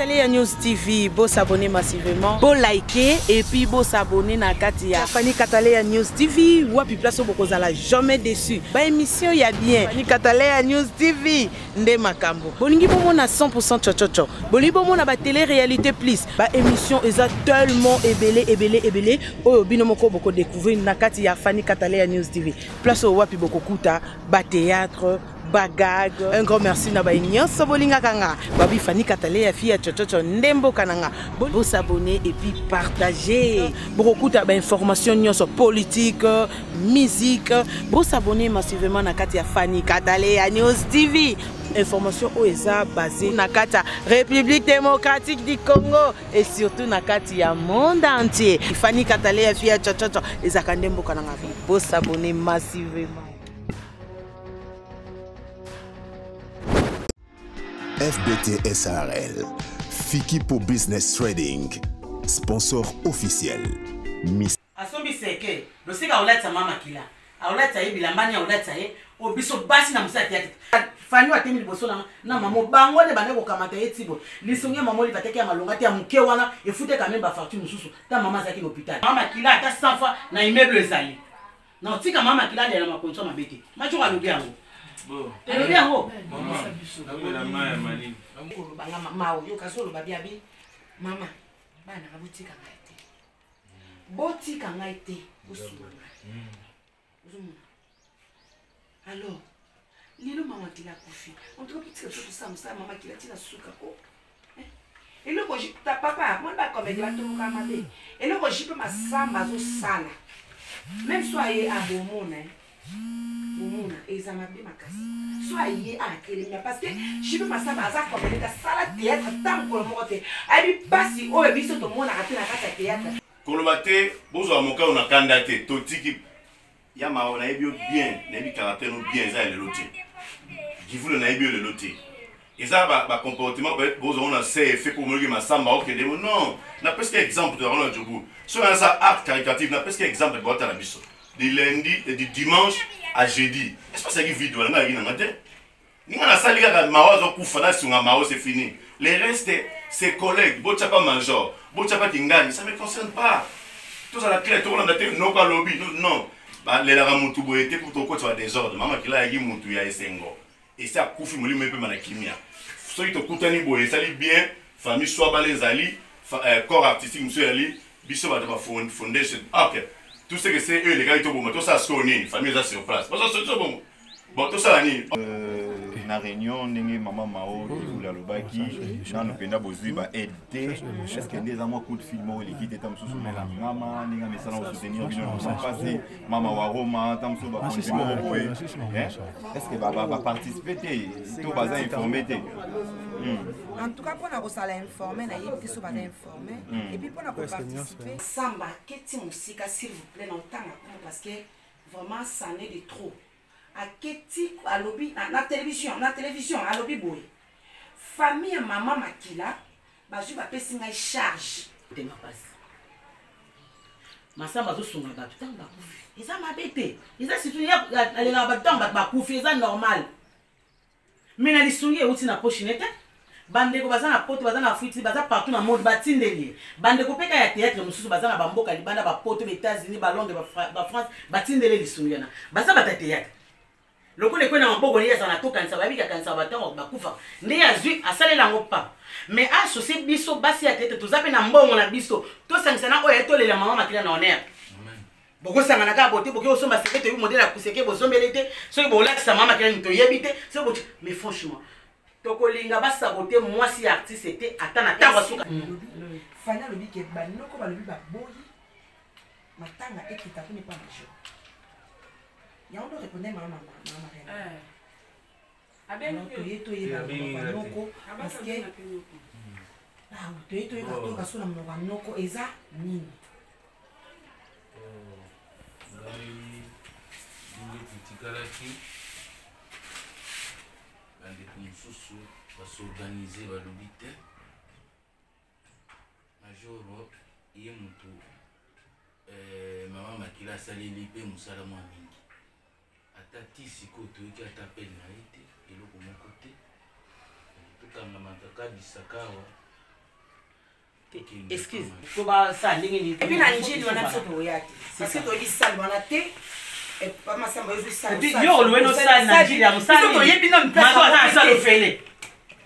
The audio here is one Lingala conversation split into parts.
Katalea News TV, beau s'abonner massivement, beau liker et puis beau s'abonner na Katia. Fanny Katalea News TV, wapi place au la jamais déçu. Ba émission y a bien. Fanny Katalea News TV, nde makambo. Bolingi bomo na 100% chochocho. Bolingi bomo na ba télé-réalité plus. Ba émission eza tellement ébélé. Oyo bino moko boko découvrir na Katia Fanny Katalea News TV. Place au wapi boko kuta, ba théâtre, bagag. Un grand merci na ba nyonso bolinga kanga. Babi Fanny Katalea fille chochocho ndembo kananga. Bon s'abonner et puis partager. Beaucoup de informations nyonso politique, musique. Bon s'abonner massivement na Katia Fanny Katalea News TV. Information OESA basée na Katia République démocratique du Congo et surtout na Katia monde entier. Fanny Katalea fille chochocho ezaka ndembo kananga. Bon s'abonner massivement. FBT SARL, Fikipo Business Trading, sponsor officiel. Asombi seke, lo sika olata mama kila. Aolata ye bilambani aolata ye, obiso basi na musati yake. Fanny wa temi liboso na mamo bango ne bane ko kamata ye tibo. Lisonge mamo li bateke ya malongati ya muke wana efute ka memba facture mususu. Ta mama zaki l'hôpital. Mama kila ata sanfa na immeuble ezali. Na otika mama kila de na makonso mabete. Macho ka lobi yango. Bon. Telo bien ho. Mama. La mama mani. Amko banga mama yo kasolo babiabi. Mama. Bana kabutika ngaite. Botika ngaite. Usuma. Usuma. Alors, lilo mama kila kufi. On trouve petit chose ça mama kila tina suka ko. Et le koji ta papa, moi ba comme la to kamade. Et le koji pe masamba zo sala. Même soyez à Bomona. Bomona ezamabe makasi. Soyez à Kélémia parce que je peux masamba aza comme la sala théâtre tant que le moté. Abi basi o biso to mona atena kata théâtre. Kolobate bozo amoka on a candidaté totiki ya ma on a bien, nebi caractère no bien ça le loté. Qui voulait na le loté. Et ça ba comportement peut être bozo on a fait pour me masamba OK non, na presque exemple de Ronald Djoubou. Sur un ça art caritatif na presque exemple de boîte à la biso. Du lundi et du dimanche à jeudi. Est-ce que ça qui vidéo là na matin? Ni na sali ka mawazo kufana sunga mao c'est fini. Les restes ses collègues, Bochapa Major, Bochapa Tingani, ça ne me concerne pas. Tout ça la clé tout le monde non pas lobby non. Bah les la mutu boete pour ton côté soit désordre. Maman qui là y mutu ya esengo. Et ça kufi moli mepe mana kimia. So ito kutani boye ça li bien famille soit balezali corps artistique monsieur ali biso ba fondation. OK. Tout ce que c'est eux les gars ils bon tout ça soni famille ça sur place. Bon ça c'est bon. Bon tout ça ni na réunion ndenge maman Mao la lobaki na penda bozui ba aider est-ce que des amours coup de film ou l'équipe est tamsusu mama ninga mesana au soutenir bino ça passer mama wa Roma tamsu ba continuer boy est-ce que ba participer tout baza informer en tout cas pour na kosala informer na yebi so ba informer et puis pour na participer samba keti musika s'il vous plaît dans temps parce que vraiment ça n'est de trop. À Keti, à lobby, na télévision, à lobby boy. Famille maman Makila, bah je vais passer une charge de ma passe. Ma samba zo songa ba putain ba kufi. Ils m'a bêté. Ils a situé aller là ba temps ba kufi, c'est normal. Mais na lisongi outi na pochinette. Bande ko bazana poto bazana fuiti bazana partout na monde batindeli. Bande ko peka ya théâtre mususu bazana ba mboka libanda ba poto be États-Unis ba Londres ba France batindeli lisongi na. Basa ba théâtre. Le coup de quoi n'a pas gagné ça n'a tout quand ça va bien quand ça va tant on va couper. Né à zui à saler la pas. Mais à ce c'est biso basi à tête tout ça pe na mbongo na biso. Tout ça c'est na oyeto le la maman makila na honneur. Boko ça na ka boté boko so ba sekete yu modèle à kuseke bo zombelete. So bo la sa maman makila ni to yebite. So bo mais franchement tokolinga ba saboter moi si artiste était atana tawa suka. Fanny le bi ke banoko ba le bi ba boyi. Matanga ekita ko ne pas major. Il y a un autre répondait maman. Parce que ah tu es ka sona monoko eza nini critiqualaki bandeko mosusu basorganize balobi te majoro ye moto mama Makila asaleli mpe mosala mwa mingi ata ti sikoyo toyoki ata pene na ye te eloko moko te tokangamaka kabisaka awa excuse ko ba sa ndenge ni et puis na njili wana so to yaki parce que to di sal wana te et pas masamba yo sal yo lo no sal na njili ya musali so to yebi no mpesa ça le fele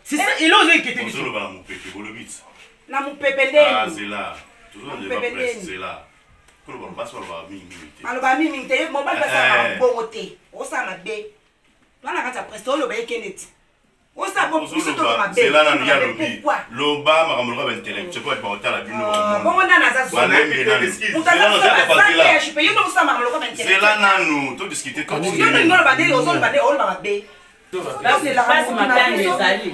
c'est ça il ose inquiéter biso lo bala mupeke bolobit na mupepe ndeni ah c'est là toujours ne pas presse c'est là ko lo ba passe ba mingi te aloba mingi te mo ba pesa bongo te o sa na be wana kata presse to lo ba ekeneti o sa bo biso to ma be c'est là na ndia lobi lo ba makambo lo ba intellect c'est quoi ba otala bino bongo na za so c'est là nanu to discuter to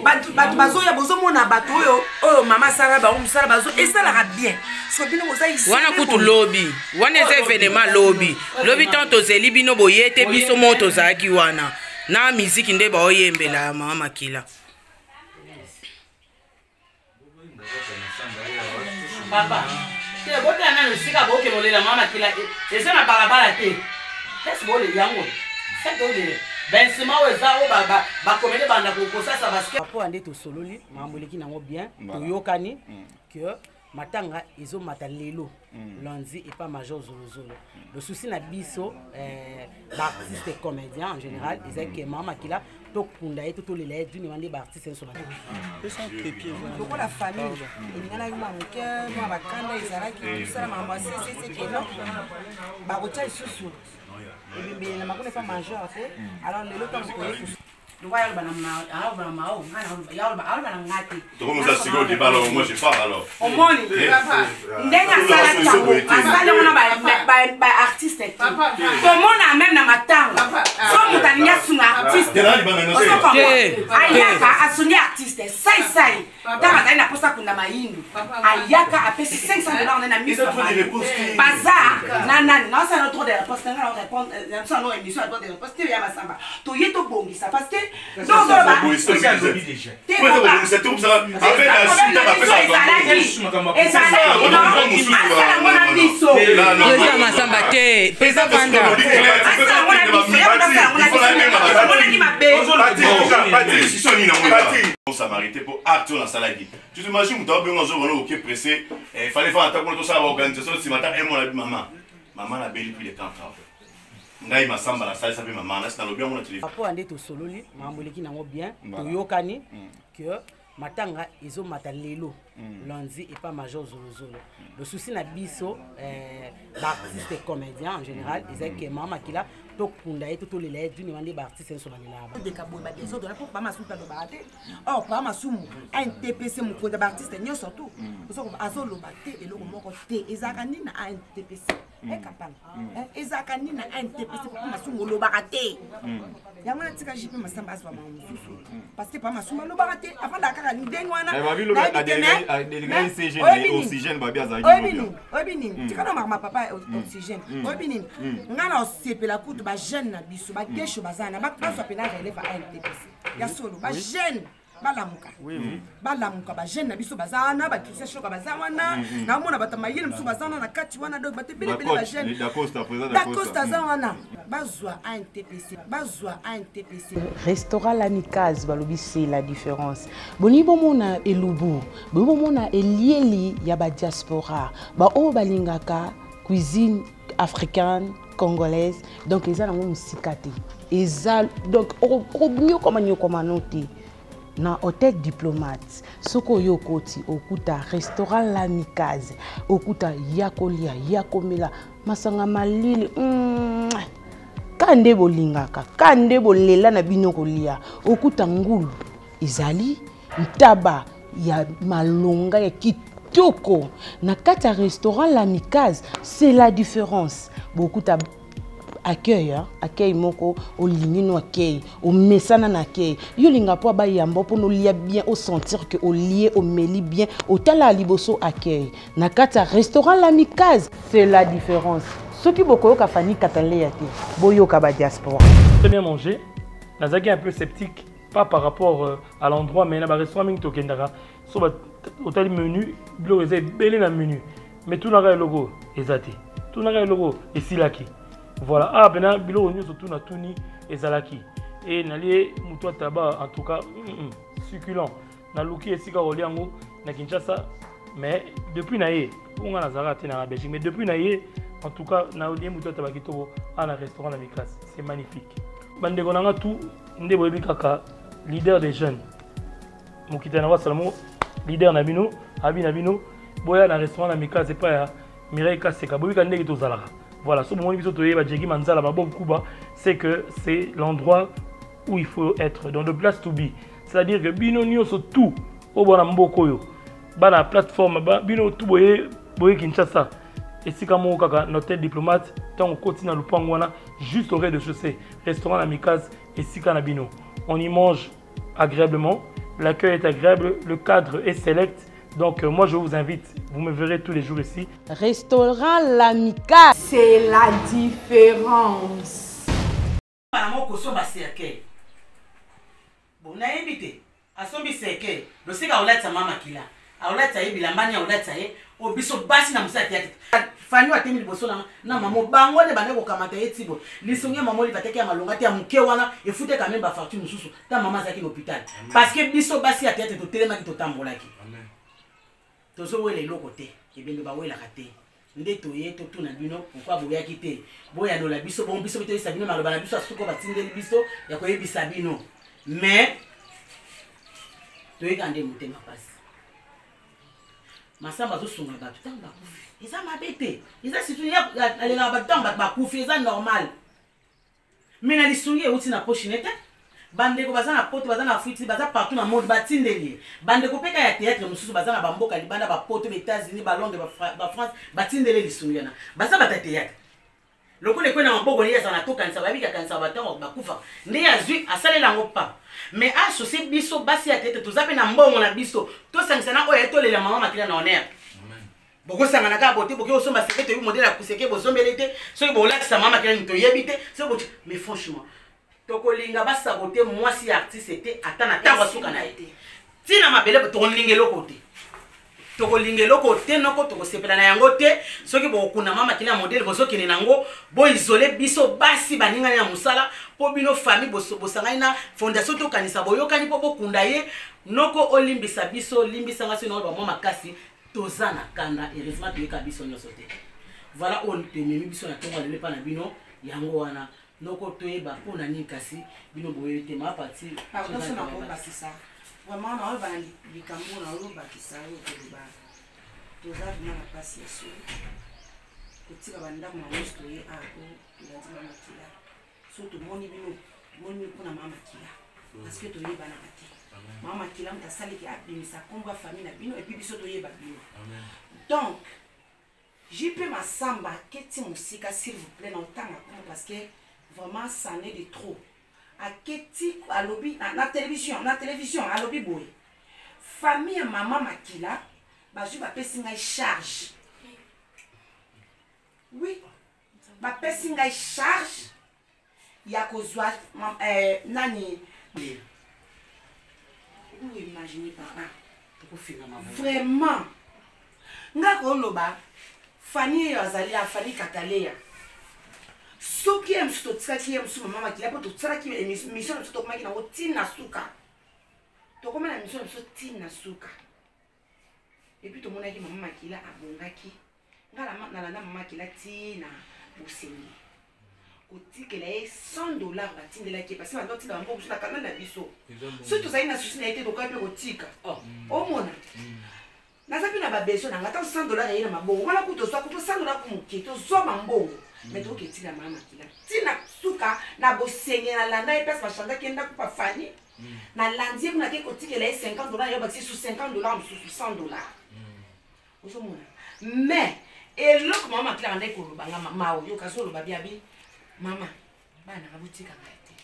bato bazoya bozomona bato oyo mama sala bango mosala bazo esalaka bien soki bino boza wana kutu lobi wana eza événement lobi ntango tozeli bino boye te biso mo tozalaki wana na miziki nde baoyembela mama makila papa te bota na nsika boke bolela mama makila eza na balabala te tesi bole yango c'est dole ben sima weza o baba bakomele banda kokosasa basket po ande to sololi mamboleki nango bien toyokani que matanga ezo mata lelo lundi et pas major zolozolo le souci na biso l'artiste et comédien en général ils que mama makila to kunda et to lela d'une mande artiste sur la donc la famille elingana yuma moke mwa bakanda ezalaki sala mama c'est que non ba kotia isusu et na makone pas majeur alors le temps que donc il y a comment ça c'est quoi alors moi je parle alors au monde ndenga sala on ba artiste tout le monde a même na matanga so mutania sunga artiste ayaka asuni artiste sai tama taina posta kuna maindu ayaka apesi $500 na mise bazar na ça notre de réponse na répondre ça no émission à droit de réponse tu ya masamba to yeto bongisa parce que donc ça m'arrêtait pour acte dans la salle. Tu t'imagines, tu as besoin de gens qui pressé. Il fallait faire un temps pour tout ça, organisation. Si matin, maman a béni plus de 4 ans. Ngai masamba la salle s'appelle maman. Là, c'est dans le bien, on a télé. Apo ande to sololi, mamboleki nango bien, toyokani que matanga ezo mata lelo lundi et pas major zolozolo. Le souci na biso l'artiste et comédien en général, ils que mama makila to kunda et to lela d'une mande artiste sur la laba. De kabo ba des autres pour pas masou pas do baate. Or pas masou un TPC mo ko da artiste nyo surtout. Parce que azolo baate et lo moko te ezakani na un TPC. E kapana. Ezakani na un TPC pour masou ngolo baate. Yango na tika jipe masamba azwa ma mususu. Parce que pas masou lo baate avant dakaka ni dengwana. Oxygène ba bien za Obini, tika na ma papa oxygène. Obini, ngana osepela kutu ba jeune na biso ba gesho bazana ba kaso pena relève à NTPC. Ya solo ba jeune balamuka. Balamuka ba jeune na biso bazana ba kisa shoka bazana na mona batamayele msu bazana na kati wana donc batebele ba jeune. Da Costa présent da Costa zana bazwa à NTPC. Restaurant Lamikaze balobi c'est la différence. Boni bomona elubu, bomona elieli ya ba diaspora. Ba o balingaka cuisine africaine congolaise donc ils ont musikate donc au mieux comme noté na hôtel diplomate soko yokoti okuta restaurant Lamikaze okuta yakolia yakomela masanga malili kande bolingaka kande bolela na bino kolia okuta ngulu izali ntaba ya malonga ya kitoko na kata restaurant Lamikaze c'est la différence beaucoup ta accueil accueil moko au lingino accueil au mesana na accueil yo linga po ba yambo po no lia bien au sentir que au lié au meli bien au tala liboso accueil na kata restaurant Lamikaze c'est la différence ce qui boko ka fani katalé ya te boyo ka ba diaspora très bien manger nazaki un peu sceptique pas par rapport à l'endroit mais na ba restaurant mingi to kendaka so ba hôtel menu bilo eza belé na menu mais tout na ka logo ezati tout na ka logo esilaki. Voilà, ah ben bilo nous surtout na tuni ezalaki et nalié muto taba en tout cas succulent na luki esika oliango na Kinshasa Mais depuis naïe, on a Nazareth en Belgique, mais depuis naïe, en tout cas, na oublié muto tabakito à un restaurant à Miklas, c'est magnifique. Bande gonanga tout, ndebobi kaka, leader des jeunes. Mokita na Salamo, leader Nabino, Abi Nabino, boya na restaurant à Miklas, c'est pas Mireille Kaseka, bobi kande kito zalara. Voilà, ce moment où biso toye ba Jegi Manzala ba Bob Kuba, c'est que c'est l'endroit où il faut être, dans le place to be. C'est-à-dire que bino nyoso tout au bona mboko yo. Ba na plateforme ba bino tout boye Kinshasa. Et si comme notre diplomate, tant on continue à le prendre juste au rez-de-chaussée, restaurant Amicaz et si Canabino. On y mange agréablement, l'accueil est agréable, le cadre est select. Donc moi je vous invite, vous me verrez tous les jours ici. Restaurant L'Amicaz, c'est la différence. Bon, on a invité. À son biseke, le sika olata mama kila. Aolata ye bilambani aolata ye obiso basi na musati yake. Fanyo atemi liboso na mamo bango ne bane ko kamata ye tibo. Lisonge mamo li bateke ya malongati ya muke wana efute quand même ba facture mususu ta mama zaki l'hôpital. Parce que biso basi ya tete to telema ki to tambolaki. Amen. Tozo wele lokote, ebende ba wela kate. Nde toye to tuna bino pourquoi boya kite. Boya no la biso bon biso bito sabino maloba na biso asuko batindeli biso ya ko yebisa bino. Mais toye kande mutema pasi. Masamba zo sunga ba tutanga bakufi. Eza mabete. Eza situya alela ba tutanga bakufi eza normal. Mina lisungi euti na pochinete. Bande ko bazana poto bazana fuiti baza partout na monde batindeli. Bande ko peka ya théâtre mususu bazana ba mboka libanda ba poto be États-Unis ba Londres ba France batindeli lisungi na. Baza bata théâtre. Lokole ko na mbogo ni ya na toka nsa babika kansa batango bakufa. Ndi azui asalela ngopa. Mais associé biso basi ya tete tozape na mbongo na biso to sangsana oyo etolela mama makila na honneur. Amen. Boko sangana ka bote boke osomba sekete yu modèle akuseke bosombelete soki bolakisa mama makila nto yebite so bote mais franchement tokolinga basabote mwasi artiste était atana tawa suka na été. Tina mabele to lingelo côté. Toko lingelo côté noko toko sepela na yango te soki bokuna mama makila modèle bosoki nango bo isoler biso basi baninga ya musala po bino famille bosanga na fondation to kanisa boyokani po bokunda ye noko olimbisa biso limbisa ngasi no ba mama makasi tozana kanda heureusement toyeka biso nyoso te. Voilà on tememi biso na tonga lele pa na bino yango wana noko toyeba po na nini kasi bino boyete ma parti pardon so na ko bakisa vraiment na ba likambo na lo bakisa yo ko ba tozana na pasi yeso kotika banda ma mosto ye a ko lazima makila so to moni bino moni ko na mama kila parce que toyeba na kati mama kila mtasali ki abimisa komba famille na bino et puis biso toyeba bino. Amen. Donc JP Masamba keti musika s'il vous plaît dans temps parce que vraiment ça n'est de trop. A keti à lobby na télévision à lobby boy. Famille maman Makila ba ju ba pesinga charge. Oui. Ba pesinga charge. Ya kozwa nani vous imaginez papa vraiment nga ko loba Fanny azali a Fanny Kakaleya soki emsto tsaki emso mama kila po tsaki mission emsto komaki na otina suka to koma na mission emsto tina suka et puis to mona ki mama kila abongaki ngala na mama kila tina busengi kotikela ye $100 batindela ki parce que bandoti na mboka na kana na biso surtout ça ina susi na été donc ape kotika o mona nazapi na babeso na ngata $100 ya ina mabongo wala kuto swa kuto $100 ku mukito zo mambongo mais to ketika mama kila tina suka na bosenge na landa e pesa bachanga kenda ku pa Fanny na landie kuna ke kotikela ye $50 yo bakisi sur $50 sur $100 ozo mona mais et l'autre mama kila ndai ko lobanga mama yo kaso loba biabi mama bana kabutika ngaite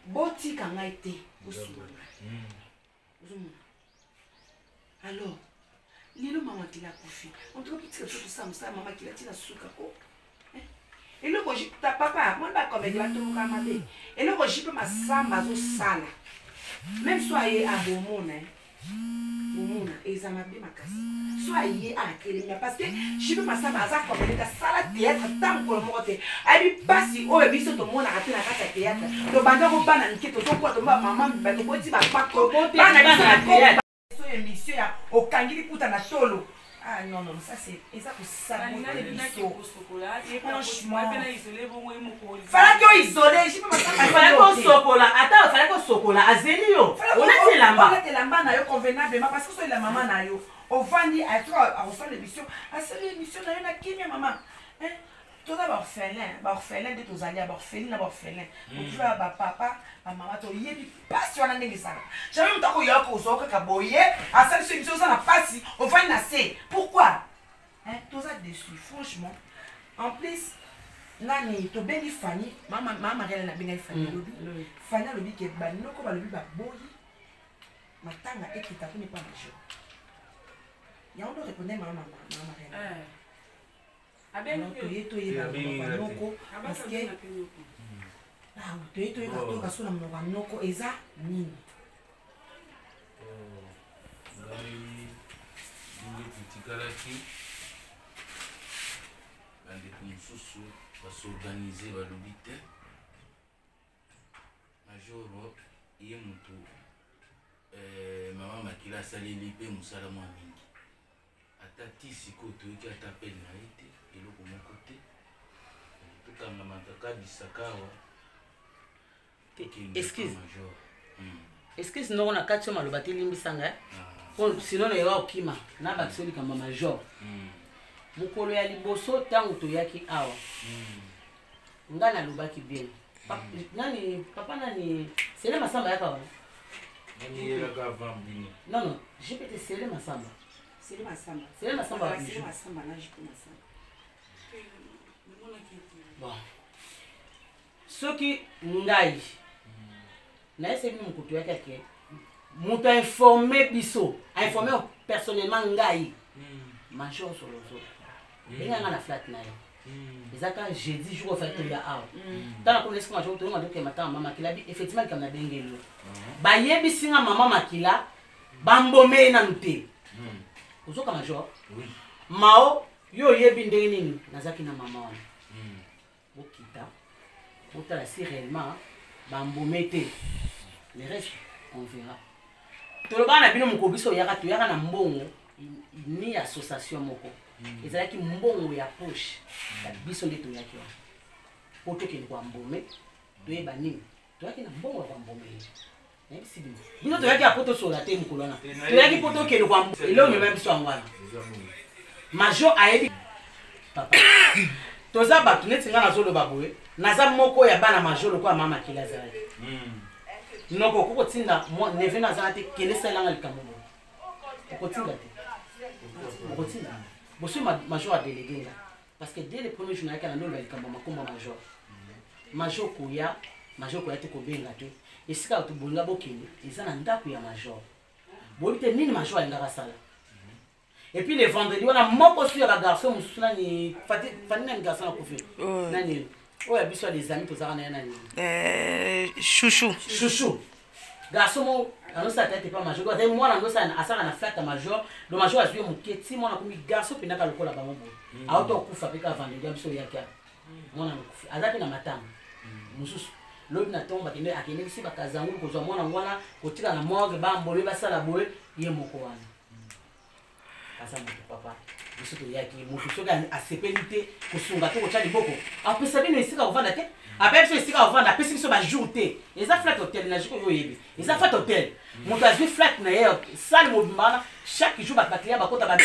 botika ngaite usuma usuma alors lilo mama kila kufi on trouve que tout ça mama kila tina suka ko et le ko ta papa moi ba comme la to kama be et le ko jipe masamba zo sala même soyez à bomona bomona examen be makasi soyez à kelema parce que jipe masamba za comme la sala théâtre tant ko mote abi basi o biso to mona atena kata théâtre to banda ko bana nkito to ko to mama ba to ko ti ba pa ko bana biso émission ya okangili puta na tolo. Ah non non, ça c'est ça pour saboter biso. Franchement. Fallait que isolé, je peux pas fallait qu'on sokola. Attends, fallait qu'on sokola. Azeli yo. On a lamba. On a lamba na yo convenablement parce que c'est la maman na yo. On va dire à toi à refaire l'émission. À cette émission na yo na kimia maman. Hein? Tout ça orphelin de tous alliés, orpheline, orphelin. Pour jouer à papa, à maman, tu y es passion à l'église. J'avais même temps qu'il y a un peu de boyer, à cette émission, ça n'a pas si, on va y nasser. Pourquoi? Hein? Tout ça dessus, franchement. En plus, nani, tu bénis Fanny, maman, elle a bien Fanny, Fanny a le bic qui est banni, comme le bic va boyer. Ma tanga est qui t'a n'est pas majeur. Il y a un autre répondait maman, parce que kasula mnoka noko eza nini tikalaki bandeko mosusu basorganize balobi te majoro ye moto mama makila asaleli mpe mosala mwa mingi ata ti sikoyo toyoki ata pele na ye te eloko moko te tokangamaka kabisaka awa excuse noko na kati yo maloba te limbisanga sinon nayewa okima na bakisi likambo major mokolo ya liboso ntango toyaki awa nga nalobaki bien nani papa nani Sele Masamba yaka wana non jipete Sele Masamba na jipe Masamba bon soki ngai na eseni mokutu yaki ake moto informé biso informé personnellement ngai major solozo enganga na flat na yo ezaka jeudi jour ofait toya awa tala ko lesika major to ngado ke matanga mama makila bi effectivement comme na bengelo bayebisinga mama makila bambome na nute ozoka major mao yo yebi ndenge nini nazaki na mama wana bokita botala si réellement bambome te le reste on verra toloba na bino mokobiso yaka na mbongo ni association moko ezalaki mbongo ya poche biso nde toyaki wana po tokende kwa mbome toyeba nini toyaki na mbongo ya bambome bino toyaki ya po tosola te mokolo wana toyaki po tokende kwa eloo mema biso yango wana major ayebi papa toza bato neti nga nazoloba boye naza moko ya bana major lokola mama makila azalaki noko okokotinda neve nazala te kende salanga likambo boye okotinda te okotinda bosi major a délégué nga parce que dès le premier jour nayaki na ndolo ya likambo makombo major koya te kobenga te esika bato bolinga bokende eza na ndako ya major boyebi te nini major alingaka sala et puis le vendredi wana moko su ya bagarçon mosusu nani fani nani garçon akufi nani oyo ya biso ya les amis tozaka na ye nani chouchou garçon mo anosala tete pa major ate mwana ndosala asala na fête major le major azwi moke ti mwana komi garçon pendaka lokola bango boye auto okufa mpe ka vendredi ya biso oyaki mwana mokufi aza mpe na matanga mosusu lobi na ntongo akendekisi bakazangulu kozwa mwana wana kotika na morgue bambole basala boye ye moko wana aza moto papa biso toyaki moto soki asepeli te kosunga to kotya liboko apesa bino esika kovanda te ape biso esika kovanda apesi biso bajour te eza flat hotel na jiko oyo oyebi eza flat hotel moto azwi flat na ye sale mobimba wana chaque jour baclient bakota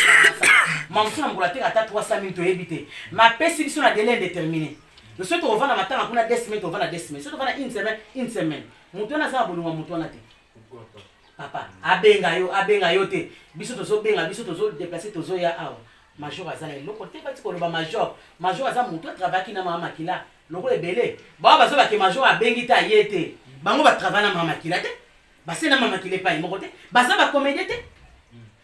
mamosu na mokolo ateka ata 300 000 toyebi te ma apesi biso na délai indéterminé soki tokovanda matanga kuna 2 semaines tovanda 2 semaines soki tovanda une semaine moto wana aza na bolingwa moto wana te papa abenga yo te biso tozobenga biso tozodeplace tozoya awa major aza na eloko te bati koloba major aza moto atravaki na mama makila lokola ebele bao bazobake major abengi te aye te bango batravai na mama makila te base na mama makila epai moko te baza bacomédie te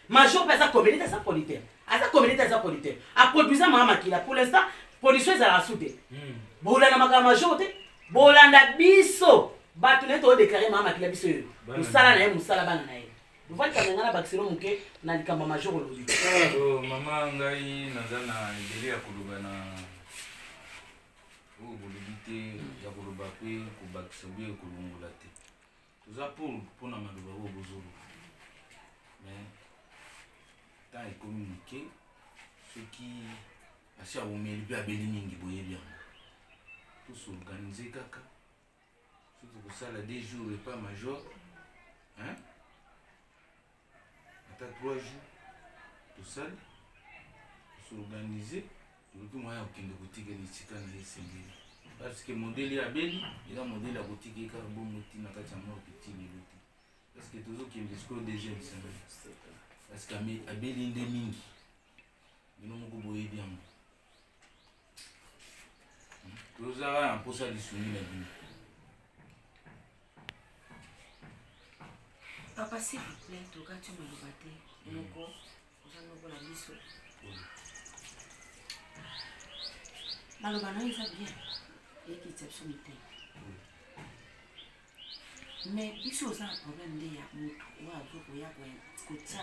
major mpe aza comédie te aza politaire aproduisa mama makila pour l'instant production ezalaka su te bolanda makambo major te bolanda biso bato nde toodéclare mama makila biso oyo mosala na ye mosala bana na ye ovalikanga na bakiselo moke na likambo ya major olobi mama ngai naza na ebele ya koloba na oyo bolobi te ya koloba mpe kobakisa oyo kolongola te toza mpona maloba oyo bozoloba mais temps ekomi moke soki asi awumeli mpe abeli mingi boyebi yango tosorganize kaka soki tokosala 2 jours repas major ata 3 jours tosali tosorganize toloki moya kokende kotikela esika na esengeli parce que modele ya abeli eza modele ya kotika ekaka bongo ntina kati ya mwa petit lelo te parce que tozokende sikoyo deuxième semaine parce que abeli nde mingi bino moko boyebi yango tozala na mposa lisuni na bino. Papa, s'il vous plaît, toka tu me le batte moko ozanoko la biso maloba na eza bien ekitsa biso mitema mais biso oza na problème nde ya motu oyo azokoya kotia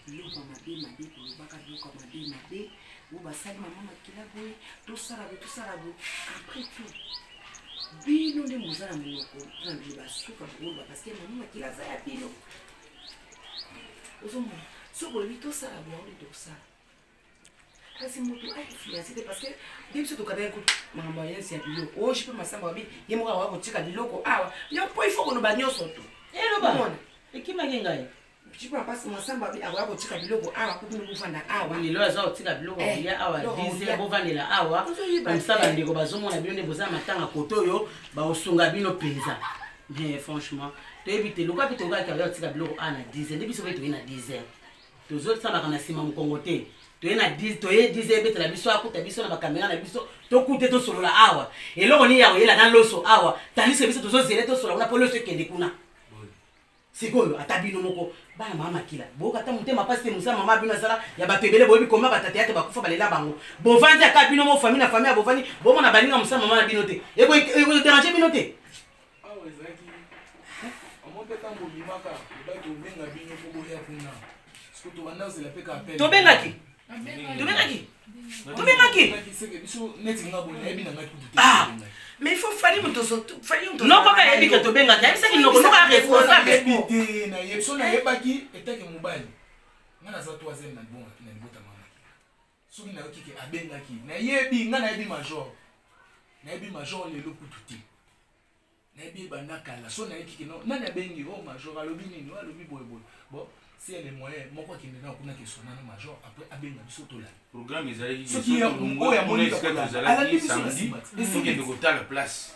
biloko ya mabe kolobaka biloko ya mabe oyo basali mama makila boye tosala boye après tout bino nde moza na monoko nandeli basuka koloba parce que mama makila aza ya bino ozomona soki olobi tosala boye nde tosala kasi moto ainfluence te parce que nde biso tokabaki kutu makambo ya yensi ya biloko oyo jipe masamba wabi ye moko awa kotika biloko awa yo mpo ifo koloba nyonso to elobamona ekimaki ngai jipe mapasi masamba wabi awa kotika biloko awa kutuni bovanda awa lelo aza kotika biloko ya awa dize bovandela awa komsa bandeko bazomona bino nde boza na matanga kote oyo baosunga bino mpenza mais franchement toyebi te lokola mpe tokaki awa kotika biloko awa na 10 nde biso mpe toye na 10 tozosambaka na nsima mokongo te toye na 10 toye 10 ebetela biso akuta biso na bakamera na biso tokute tosolola awa eloko nini ya koyela na loso awa tandis biso tozozele tosolola kuna mpo loso ekende kuna sikoyo ata bino moko bana mama makila boyoka ata motema mpasi te mosala mama bino asala ya bato ebele boyebi koma batata yate bakufa balela bango bovandi aka bino mo fami na fami ya bovandi bomona baninga mosala mama na bino te ekoderange bino te awa ezalaki omope ntango obimaka obaki obenga bino mpo boya kuna soki tobanda ozela mpe ka apele tobengaki mais il faut faire une chose non pas que que to benga ka bisaki no ko ka responsable na yeso na yebaki etake mobali ngana za troisième na bon na libota mama soki na okike abengaki na yebi ngana yebi major lelo kututi na yebi banakala so na yekike no nani abengi o major alobi nini alobi boye bon si elle est moyen moko qui n'est pas qu'on a que son nom major après abenga biso tola programme ezali ce qui est on ya monika ezali samedi donc de kota la place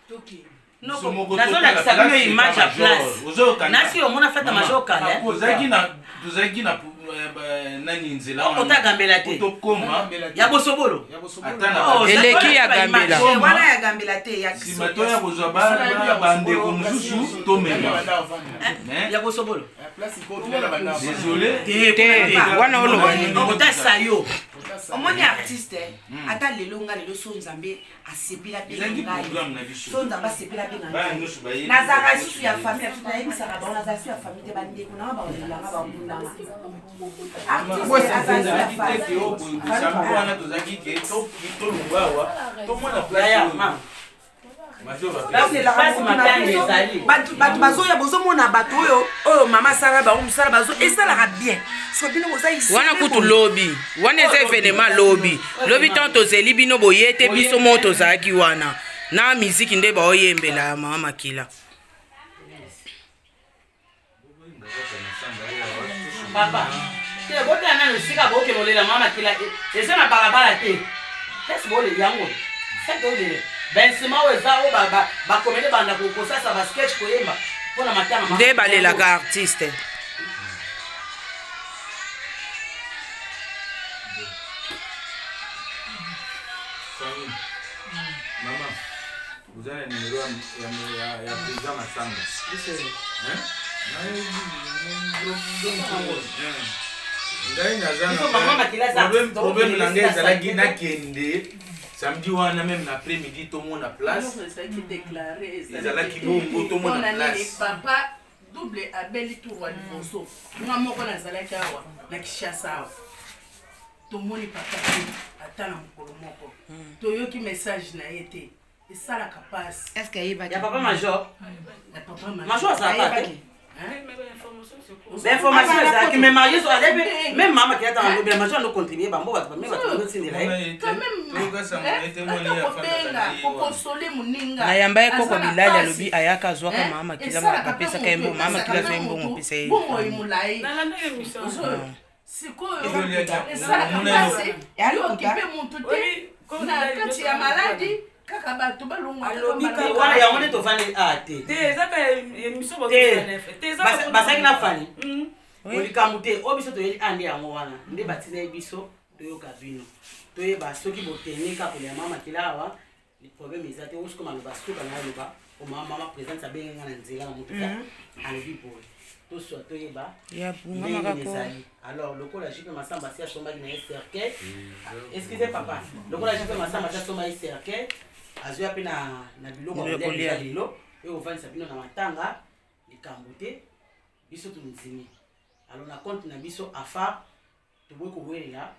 toki non nazolakisa bino image ya place nasi omona fata major kala tozalaki na nani nzela otagambela te ya bosobolo eleki ya gambela wana ya gambela te ya nsima to ya kozwa bandeko mosusu tomema ya bosobolo désolé te wana oloba otasa yo omoni artiste ata lelo nga lelo so nzambe asepela mpe ngai so nzambe asepela mpe ngai nazalaka lisusu ya famille asusu nayebisaka bango nazala lisusu ya famille te bandeko nanga baolelanga bakundanga wana tozalaki ke tolungwawa tomona place bato bazoya bozomona bato oyo mama asala bango mosala bazo esalaka bien so bino boza wana kutu lobi wana eza evenema lobi ntango tozeli bino boye te biso mo tozalaki wana na miziki nde baoyembela mama makila papa te botala nano esika bokelolela mama makila eza na balabala te esi bolela yango seke olele bensima oyo eza oyo bakomele banda kosasa basketch koyemba mpona matanga nde balelaka artiste Maman, vous avez un numéro ya président Massamba. Problème na ngai ezalaki nakende samedi wana même l'après-midi tomona place ezalaki bongo tomona place papa double abeli tour wa liboso nga moko nazalaki awa na Kinshasa awa tomoni papa ata na mokolo moko toyoki message na ye te esalaka pasi est-ce que ayebaki ya papa major ya papa major azalaka te L'information est mais marié sur la même maman qui attend le bien manger nous contribuer bambo va même va continuer là quand même consoler muninga na yamba ye koko bilali alobi ayaka azwaka mama kila bapesaka ye mbongo mama kila azwa ye mbongo opesa ye bongo imulai sikoyo okipe muntu te na kati ya maladi kaka bato balongwana yango nde tofani te basaki na fani olikambo te oyo biso toyeli ande yango wana nde batina ye biso toyoka bino toyeba soki botene kapelo ya mama kila awa problème eza te osiko maloba suka na aloba omama présence abengenga na nzela na motuka alobi boye toswa toyeba ndenge ezali alors lokola jipe masamba si asombaki na ye cercueil excusez papa lokola jipe masamba si asomba ye cercueil azwa mpe na biloko ya lelo oyo ovanisa bino na matanga likambo te biso tonzimi alors na compte na biso afa toboyi kowelela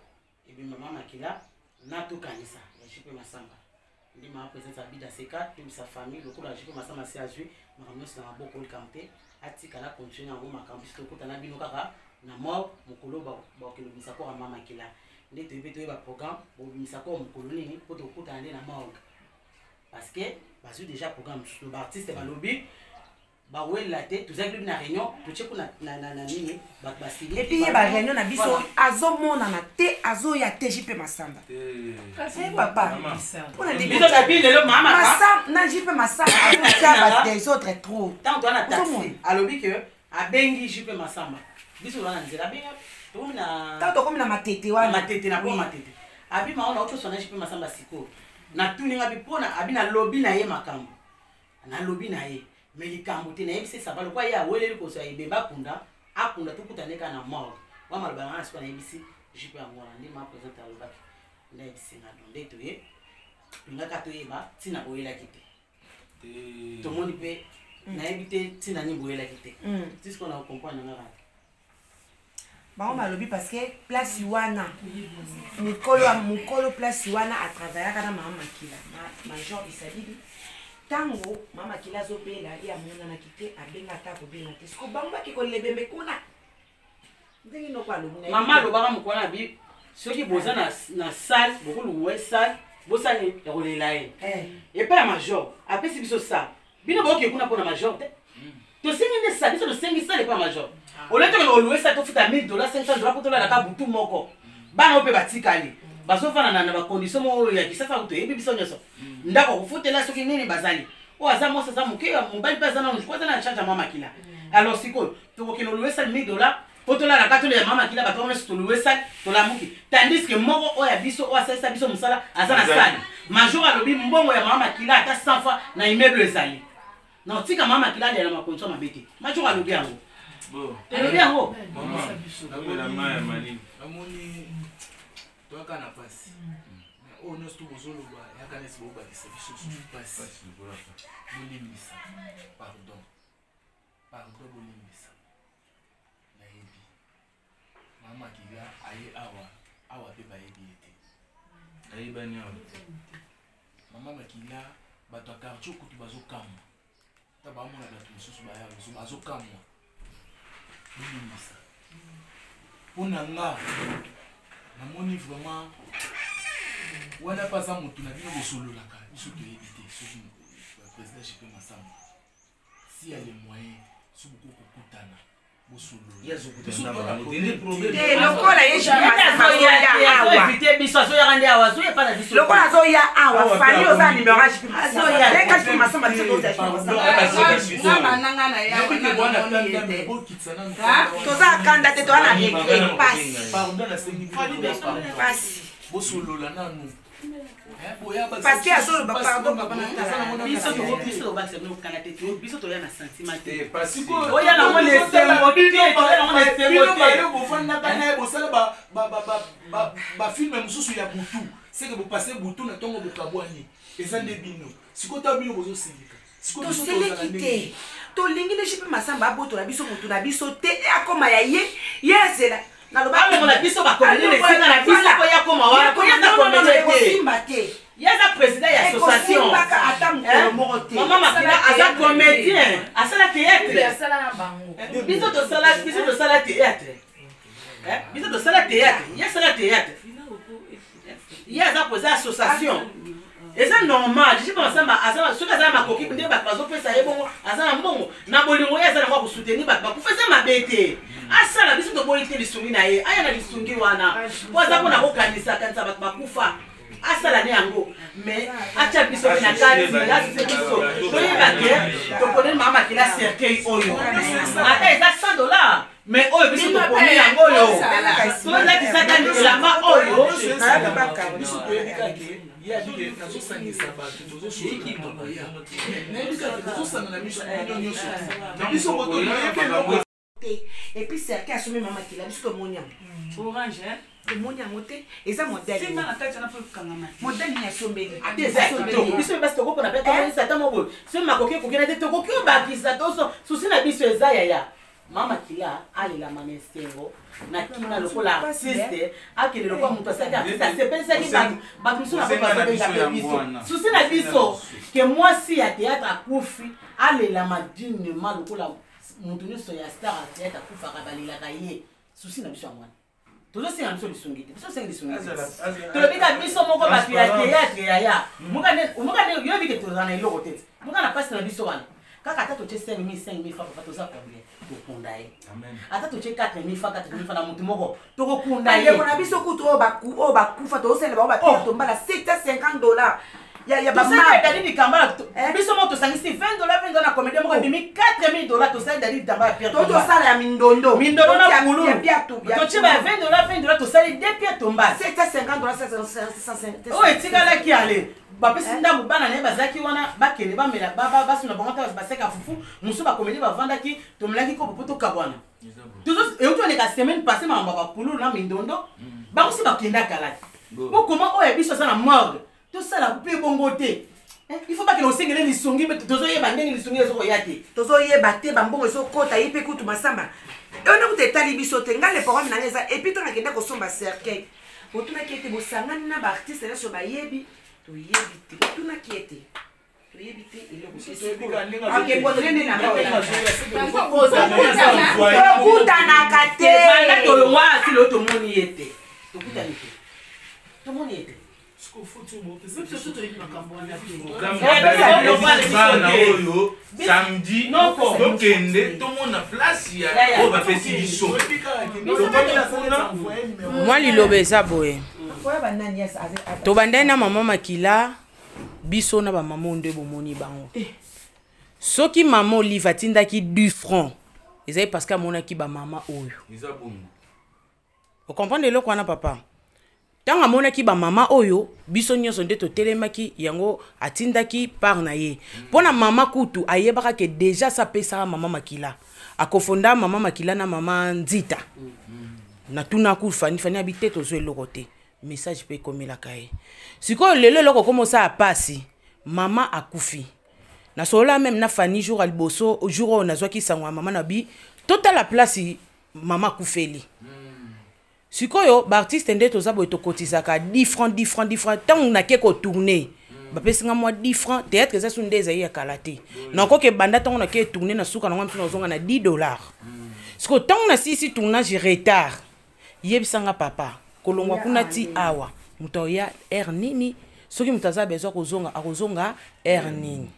ebima mama makila natokanisa ya jipe masamba ndi ma présence abida seka tobisa famille lokola jipe masamba si azwi makambo nyonso na maboko likambo te atikala continue yango makambo biso tokutana bino kaka na mort mokolo bakokende obimisa kora mama makila nde toyebi toyeba programme bobimisa kora mokolo nini mpo tokutana nde na morgue parce que bazwi déjà programme mosusu baartiste balobi bawelela te tozaki lobi na réunion totie kuna na nini bato basili epuis ye baréunion na biso azomonana te azoya te jipe masamba papa lelo na jipe masamba azotia des autres trop tant toana taxi alobi ke abengi jipe masamba biso wana nzela abengi tant tokomi na matete wana matete na kwa matete abi maona otosona jipe masamba sikoyo na tuninga bipona abi na lobi na ye makambo na lobi na ye mais likambo te na ye bisi sabalo kwa ye aweleli koso ya ibemba akunda tukutaneka na morgue wa malobanga na siko na ye bisi jipe yango wana nde ma présente alobaki nde yebisi nga do nde toye tongaka toyeba ntina boyelaki te tomoni mpe nayebi te ntina nini boyelaki te tisiko na okomprendre nga kaka bango balobi parce que place wana mokolo place wana atravaillaka na mama makila major isalili ntango mama makila azobela ye amonanaki te abenga ata kobenga te siko bango baki kolebembe kuna ndenge noko alobi mama alobaka mokwana bi soki boza na salle bokoluwe salle bosani ya kolela ye epai ya major apesi biso sale bino boyoke kuna mpona major te tosengi nde sa biso tosengi sale epai ya major oletoke oluwe sa tofuta $1000 $500 po tolalaka butu moko bana oyo mpe batikali bazofana na bacondition oyo ya kisasa toyebi biso nyonso ndako kofutela soki nini bazali oyo aza mwasi aza moke mobali mpe aza nano aza na charge ya mama makila alors sikoyo tokokende oluwe sa $1000 po tolalaka tolo ya mama makila bato nyonso toluwe sale tolamuki tandis ke moko oyo ya biso oyo asalisa biso mosala aza na sale major alobi mbongo ya mama makila ata 100 fois na immeuble ezali na otika mama makila alela makondition mabe te major alobi yango alobi yango amoni toyaka na pasi oyo nyonso tobozoloba yaka nesi bobakisa biso susu pasi bolimbisa pardon bolimbisa nayebi mama makila aye awa mpe bayebi ye te ayebani awa mama makila bato ya quartier okutu bazokamwa ta bamona bato mosusu bazokamwa bolimbisa mpona nga namoni vraiment wana pasa motu na bino bosololaka biso toyebi te soki président jipe masamba si ya le moyen so boko kokutana lokola ye lokola azoya awa fani oza nimero ya jipe masamba toza kanda te toa na pasi bosolola nanu parce que azoloba pardon biso toya na sentiment te oya nango lesengo bofandaka naye bosala bafilme mosusu ya butu seke bopase butu na ntongo bokabwani eza nde bino sikota bino bozosindika toseleki te tolingi nde jipe masamba abotola biso motu na biso te akoma ya ye ezela nalobaala biso bakomene esinga na biso po yakoma wana kosimba te yaza président ya association ata mokolo moko te mama makila aza comédien asala théâtre biso to sala théâtre. Biso to sala théâtre. Il y a sala théâtre. Il y a ça posé association. Et c'est normal. Je dis comme ça, ceux qui ont ma coquille, ils disent ça est bon, bon. Na bolingo ya ça na soutenir ba ku faire ma bête. Asa la biso to bolite lisungi na ye. Aya na lisungi wana. Kwa sababu na kokanisa kanisa ba kufa. Asa la ne yango. Mais acha biso na kati là c'est biso. Toyeba ke to connaît mama qui la cercueil oyo. Ata eza $100. Mais oh biso to connaît yango yo. So là qui ça dans la ma oyo. Biso to yeka ke il y a dit que nous sommes des sabbats, nous sommes des équipes. Nous sommes et puis c'est qui a assumé maman qui l'a vu comme moniam. Orange, hein? Le moniam monté et ça modèle. C'est ma tête na pour kangama. Modèle ni asombeli. Exactement. Biso parce que qu'on appelle comment ça tamo bo. C'est ma coquille ko na te toko ki ba ki ça to souci na biso eza ya. Mama kila ali la manestengo na kina lokola sister akele lokola muto asaka ça c'est pensa ki ba biso na pas biso souci na biso que moi si ya théâtre akufi ali la madine mal lokola muto ni so ya star à théâtre akufa ka balila ka ye souci na biso amwana tozo c'est un seul sungite biso c'est lisungite to le bika biso moko ba théâtre ya muka ne yo bike to zana iloko tete muka na passe na biso wana kaka ata toche 5,000 francs papa toza combien tokunda ye ata toche 4,000 francs 4,000 francs na mutu moko tokokunda ye na biso kutu o bakufa tozosala bango bapia tombala $750 ya tosala dali likambala biso moko tosangisi $20 na comédie moko ebimi $4,000 tosala dali litambala pia tosala ya mindondo na mulu toche ba $20 tosala de pia tombala $750 o etikalaki ale bapesi ndambo bana na ye bazalaki wana bakende bamela basuna bango ta baseka fufu mosusu bakomeli bavandaki tomelaki kopo po tokabwana euti oleka semaine passé mamamba bapulu na mindondo bango si bakendaka laki po koma oyo biso aza na morgue tosala mpe bongo te il faut bakende osengele lisongi mpe tozoyeba ndenge lisongi ezokoya te tozoyeba te bambongo ezokota ye mpe kutu masamba ona kuta etali biso te ngai le programme nanga eza epuis to nakende kosomba cercueil otunaki ete bosangani na baartiste nyonso bayebi toyebi te otunaki ete toyebi te tokutanaka te tolongwa asilo tomoni ye te tokutani te tomoni ye te samedi tokende tomona place ya oyo bapesi biso mwa liloba eza boye tobandai na mama makila biso na bamama nde bomoni bango soki mama olive atindaki 2 francs ezali parce que amonaki bamama oyo okomprendre eloko wana papa ntango amonaki bamama oyo biso nyonso nde totelemaki yango atindaki part na ye mpo na mama kutu ayebaka ke deja sapesaka mama makila akofonda mama makila na mama nzita natuna ku fani abi te tozwa eloko te message mpe ekomelaka ye sikoyo lelo eloko komosa apasi mama akufi nasolola meme na fani jour aliboso jour oyo nazwaki sango ya mama na bi totala place mama akufeli sikoyo baartiste nde toza boye tokotisaka 10 francs ntango nake kotourne bapesinga mwa 10 francs théâtre eza su nde ezali ya kala te nakoke banda ntango nake etourne na suka nango mpona ozonga na $10 sikoyo ntango nasilisi tournage retard yebisanga papa kolongwa kuna ti awa moto ya air nini soki moto aza besoin akozonga air nini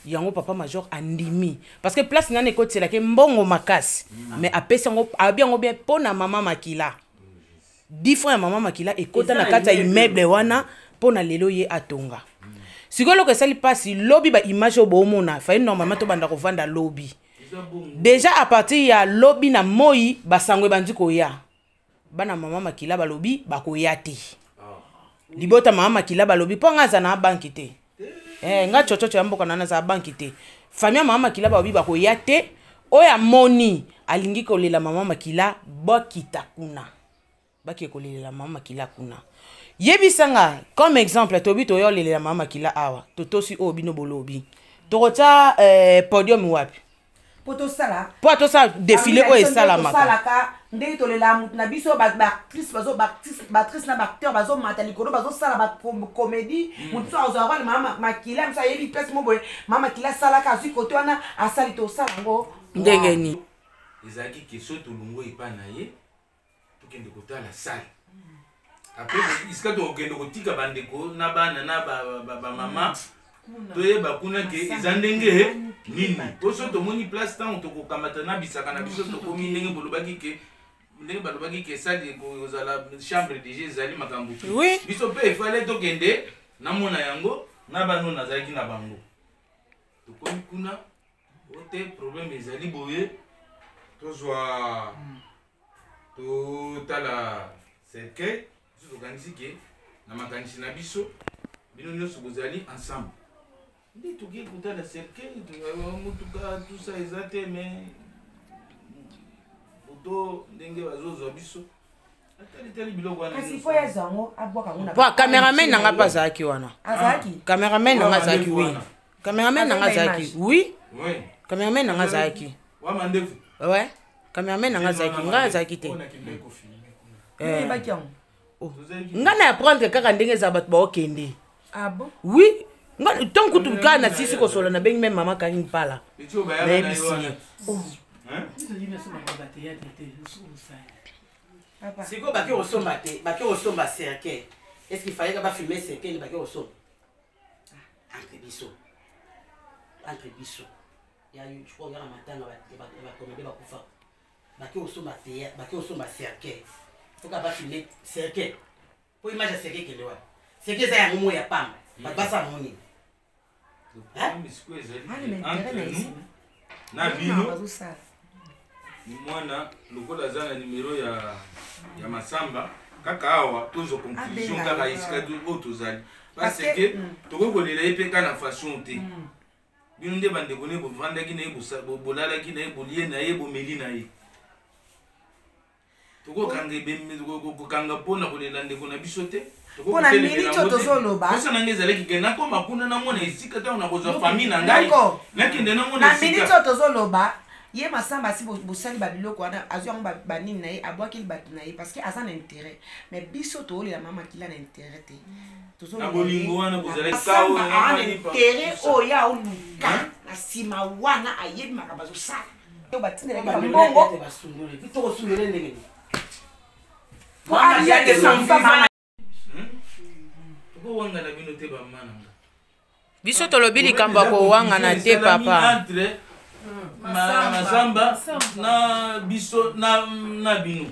yango papa major andimi parce que place nane ekotiselaki mbongo makasi mais apesi yango abi yango bien mpo na mama makila 10 francs ya mama makila ekota na kati ya immeuble wana mpo na lelo ye atonga sikoyo eloko esali mpasi lobi baimage oyo boomona fai normalement tobanda kovanda lobi déjà à partir ya lobi na moi basango ebandi koya bana mama makila balobi bakoya te libota mama makila balobi mpo nga aza na banki te nga chochocho ya mboka nana aza banki te famille mama makila balobi bakoya te oyo amoni alingi kolela mama makila bakita kuna baki kolela mama makila kuna yebisanga comme exemple tobi toyo lelela mama makila awa totosi oyo bino bolobi tokota podium wapi po tosala défilé oyo esalamaka ndenge tolela mutu na biso baactrice na baacteur bazomata likolo bazosala bacomédie mutu so azwaka mama makila miso ayebi place mo boye mama makila asalaka azwi kote wana asali tosala yango ndenge ni ezalaki ke so tolongo epa na ye tokende kotala sale après isika tokende kotika bandeko na bana na bamama toyeba kuna ke eza ndenge nini po so tomoni place ntango tokokamata na bisaka na biso tokomi ndenge bolobaki ke ndenge balobaki ke esali kozala chambre de jeu ezali makambo te biso mpe efale tokende namona yango na bano nazalaki na bango tokomi kuna ote problème ezali boye tozwa totala cercueil biso tokanisi ke na makanisi na biso bino nyonso bozali ensemble nde toki kotala cercueil motuka tusa eza te mais moto ndenge bazozwa biso atalitali biloko wana po cameraman nanga mpe azalaki wana cameraman nanga azalaki wi cameraman nanga azalaki wi cameraman nanga azalaki ouais cameraman nanga azalaki nga azalaki te nga na apprendre kaka ndenge eza bato baokende oui tant kutu kaka na sisi kosola na bengi meme mama Karine Pala nayebisi ye siko baki osomba te baki osomba cercueil est-ce qu'il fallait que bafilme cercueil baki osomba entre biso ya je crois ngara matanga bakomede bakufa baki osomba cercueil faut que bafilme cercueil po image ya cercueil kende wana cercueil eza yango moya pamba bato basala moni na bino mwana lokola aza na numero ya masamba kaka awa tozo conclusion kaka esika oyo tozali parce que tokokolela ye mpe ka na façon te bino nde bandeko ne bovandaki na ye bolalaki na ye bolie na ye bomeli na ye tokokanga mpona kolela ndeko na biso te mpona miniti oyo tozoloba posa nange ezalaki ke nakoma kuna namona esika ntango na kozwa famille na ngai nakende namona na miniti oyo tozoloba ye masamba asi bosali babiloko wana azwi yango banini na ye abwakeli bato na ye parce que aza na intérêt mais biso toolela mama kila na intérêt te na bolingo wana bozalaa na intérêt oyo ya oluka na nsima wana ayebi makambo azosala oyo batindelaki bambongo tokosundele ndenge po alia te samfama tokowangana bino te bamananga biso tolobi likambo ya kowangana te papa masamba na biso na bino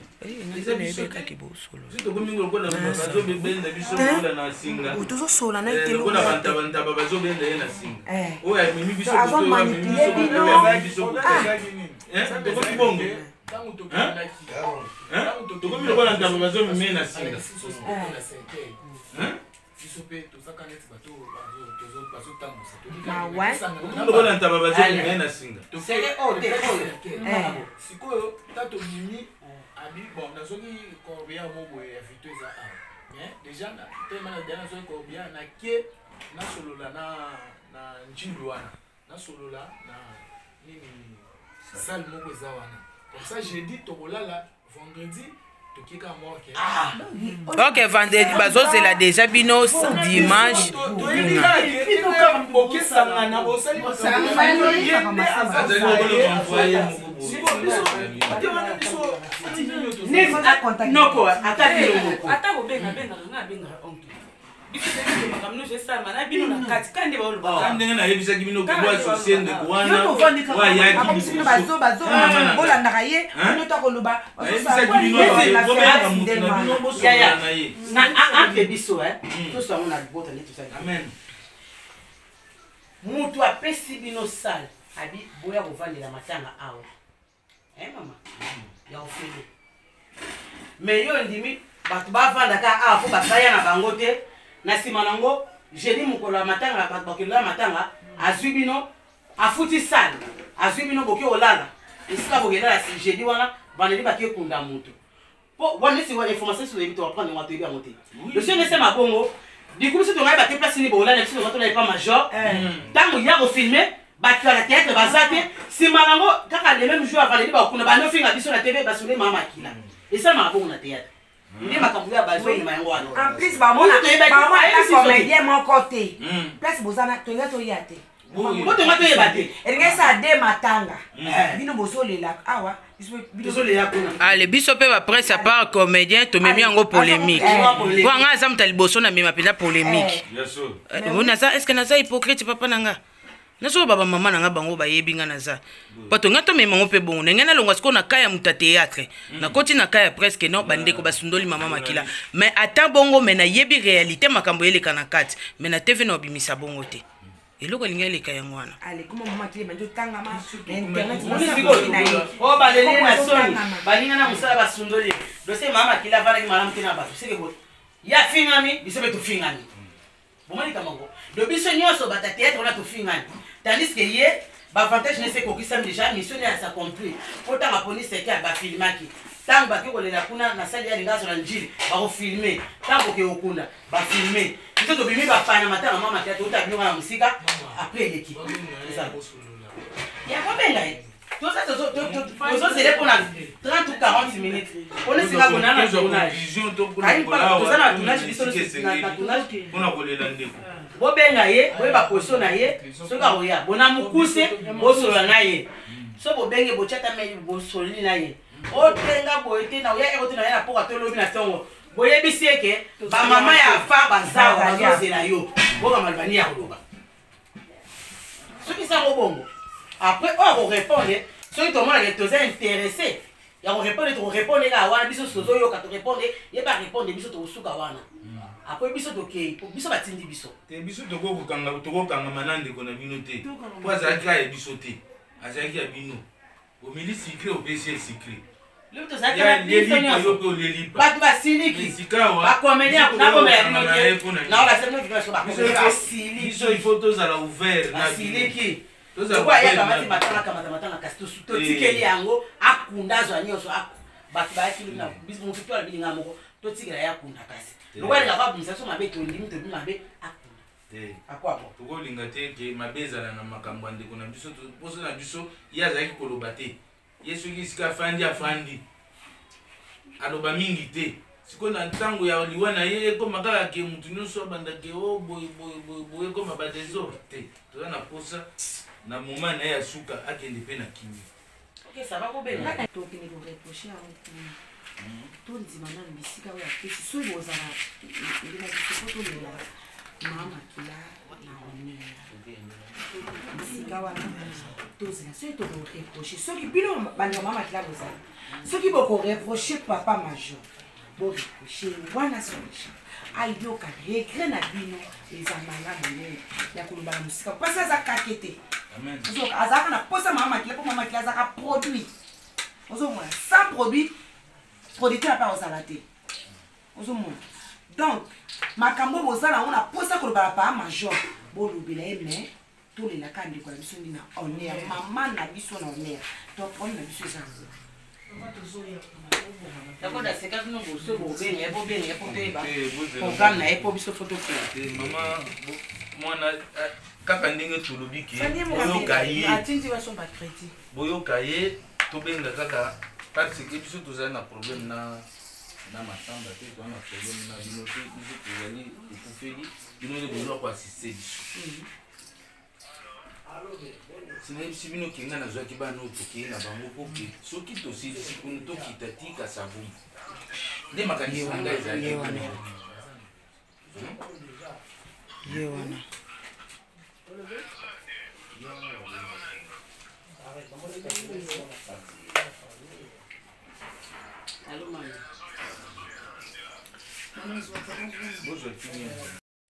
tokomingi lokola bazobenda biso lokola na singa tozosola na lokola bantaba bazobenda ye na singa oyo amemi biso tokomi bongo tokomi lokola ntaba bazomemi ye na singa lokola ntaba bazomemi ye na singa sikoyo tato mimi abi bon nazoki corbia moboye ya vito eza awa mais déjà tema na dia nazoki corbia nake nasolola na njindu wana nasolola na nini salle moko eza wana comme ça jeudi tokolala vendredi tokika moke ok vendredi bazozela déjà bino dimanche okesangana bosali noko ata biloko ata kobengabengaka nga abengaka onke makambo nyonso esalama na bino na kati kandi baolobaka ndenge nayebisaki bino koasocie ndeko wana bolandaka ye nyota koloba entre biso tosango na libota nde tosali amen mutu apesi bino sale abi boya kovandela matanga awa mama ya ofele mais yo ndimi bato bavandaka awa mpo basaya na bango te na nsima nango jeudi mokolo ya matanga bakelo ya matanga azwi bino afuti sale azwi bino boki olala esika bokelala jeudi wana vandredi baki ekunda moto mpo wana esi information esi oyebi toaprendre yango toyebi yango te losio nese mabongo dikulu si tongai bake place nini boolala biso tolai pa major ntango ya kofilme bato ya théâtre baza te nsima nango kaka le même jour avandredi bakunda banofinga biso na tv basule mama makila esalamaka bongo na théâtre nde makambo ya bazonima yango wana en plus bamona comédien moko te place bozana tonga toya te motonga toyeba te elingi esa de matanga bino bozolela awa allez biso mpe bapresse à part comédien tomemi yango polémique po anga aza moto ya liboso na mema mpenza polémique est ce que naza hypocrite papa na nga nasoki baba mama na nga bango bayebi nga naza pato nga tomema ngo mpe bongo ndenge nalongwa sikoyo na ka ya moto ya théâtre nakoti na ka ya presque non bandeko basundoli mama makila mais ata bongo me nayebi réalité makambo eleka na kati me na tv na obimisa bongo te eloko elingi eleka yango wana balele na soni balinga na mosala basundoli dose mama makila avandaki malamu te na bato seke boye ya fingami biso mpe tofingami bomanika mango do biso nyonso bata théâtre wana tofingani tandis que ye baavantage nese ekokisami déjà mission ne asa compris otanga poni seke bafilmaki ntango baki kolela kuna na sali ya lingaso na njili bakofilme ntango oke okunda bafilme biso tobimi bapana matanga mama makila tota bilonga na mosika apres eleki yango benga ye tozozele mpona 30 ou 40 minutes pona esinga kona na tournage toza na tournage biso na tournage bobenga ye boyeba position na ye soki akoya bona mokuse bosolola na ye so bobenge botyata meli bosololi na ye otenga boye te na oya ekote na ye na poka tolobi na ntongo boyebisi eke bamama ya fa bazawa bazozela yo bokama libani ya koloba soki sango bongo après oyo akorépondre soki tomonake toza intéressé ya korépondre tokorépondre kaka wana biso tozoyoka torépondre ye barépondre biso tokosuka wana après biso tokei biso batindi biso te biso tokokangama na ndeko na bino te po azalaki aya biso te azalaki ya bino omili sikre opesi ye sikre bato basiliki bacomédien nakomela biso ifo tozala ouvert basiliki ayakamati matanga kasi totikeli yango akunda azwa nyonso bato bayakimotu to alabilinga moko totikela ye akunda kasi lokolinga babimisa so mabe tondimi tobi mabe akunda akwako tokolinga te ke mabe ezala na makambo ya ndeko na biso poso na biso ye azalaki koloba te ye soki esika afandi aloba mingi te sikoyo na ntango ya liwa na ye ekoma kaka ke motu nyonso abandake o boye ekoma badésordre te toza na posa na moma na ye ya suka akende mpe na kimi tokende koreproche yango tondima nano bisika oyo apesi soki bozala ndena biso po tolela mama makila na honere bisika wana tozela soki tokoreproche soki bino bandeko mama makila bozala soki bokoreproche papa major boreproche wana soki ayoka regret na bino eza malamu ne ya koloba na mosika mpasi aza kake te azalaka na posa mama makila mpo mama makila azalaka produit ozomona sans produit producteur apa ozala te ozomona donc makambo bozala yango na posa koloba na papa major bolobela ye mais tolelaka ndeko na biso ndi na honneur mama na biso na honneur to problème na biso eza dakoda seka bino boso bobenga bobenga po toyeba programme na ye po biso foto mama mwana kaka ndenge tolobi ke boyoka ye tobenga kaka parce que biso tozali na problème na masamba te toza na problème na bino te biso tozali ekufeli bino nde boyoka koasiste biso sinayebisi bino kenga nazwaki bana oyo tokei na bango poke soki tosilisi kuna tokita tika sabumu nde makanisi na ngai ezalaki ye wana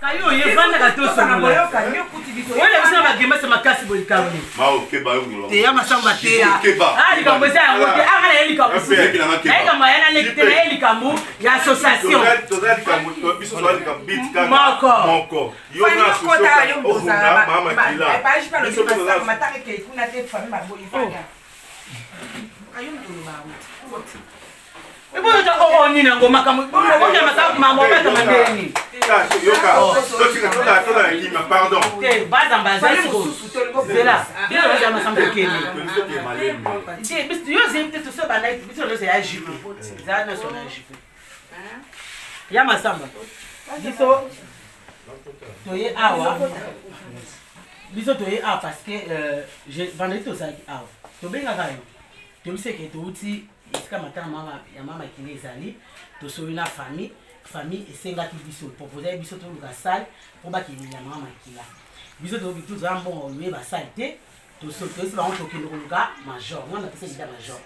kayo yevandaka tosolola wala bisina bagemasa makasi bolikabwe te ya masamba te likambo eza yango te aka na ye likambo nayekambo ya naleki te na ye likambo ya association moko eboyoka nini yango makambo mamobetama ndeni bazambazazela biloza masambo ekeni yo zemte toso banai biso nyonso ya jupe eza nyonso na jupe ya masamba biso toye awa biso toye awa parce que vendredi tozalaki awa tobengaka yo tobise ke touti esika matanga mama ya mama kile ezali tosoli na famille esengaki biso proposer biso toluka salle po bakilela mama kila biso tozwa mbongo oluye basale te tosi bango tokende koluka major ngana pesa lida major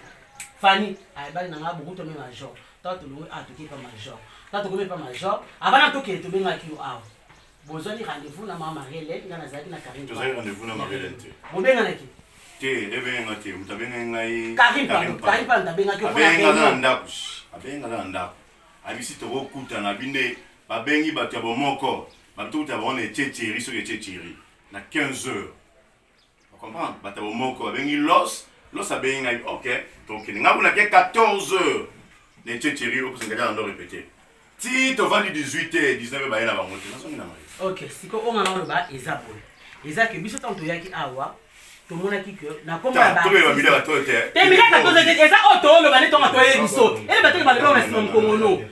Fanny ayebali nanga beaucoup tome major ta tolongo toke pa major ta tokomi pa major avant tokende tobengaki yo awa bozwani rendez-vous na mama Marielle ngana nazalaki na Karine tozali rendez-vous na Marielle te bobenganaki te ebenga te mutabenga ngai Karine pa ndabengaki abenga na ndako abisi tokokutana binde babengi bato ya bomoko batukuta babona ececeri soki ececeri na 15 heures comprendre bato ya bomoko babengi los abengi ngai ok tokende ngai bunake 14 heures na ececeri okosengalia na ndo répété ti tovandi 18 heures 19 heures bayela bango te nasongi na mai ok siko onga na oloba eza boye eza ke biso ntango toyaki awa tomonaki ke na kombo ya bamilaka to te temilaka to te eza oyo tooloba ne tonga toye biso ele bateki balobao na nsima mokongono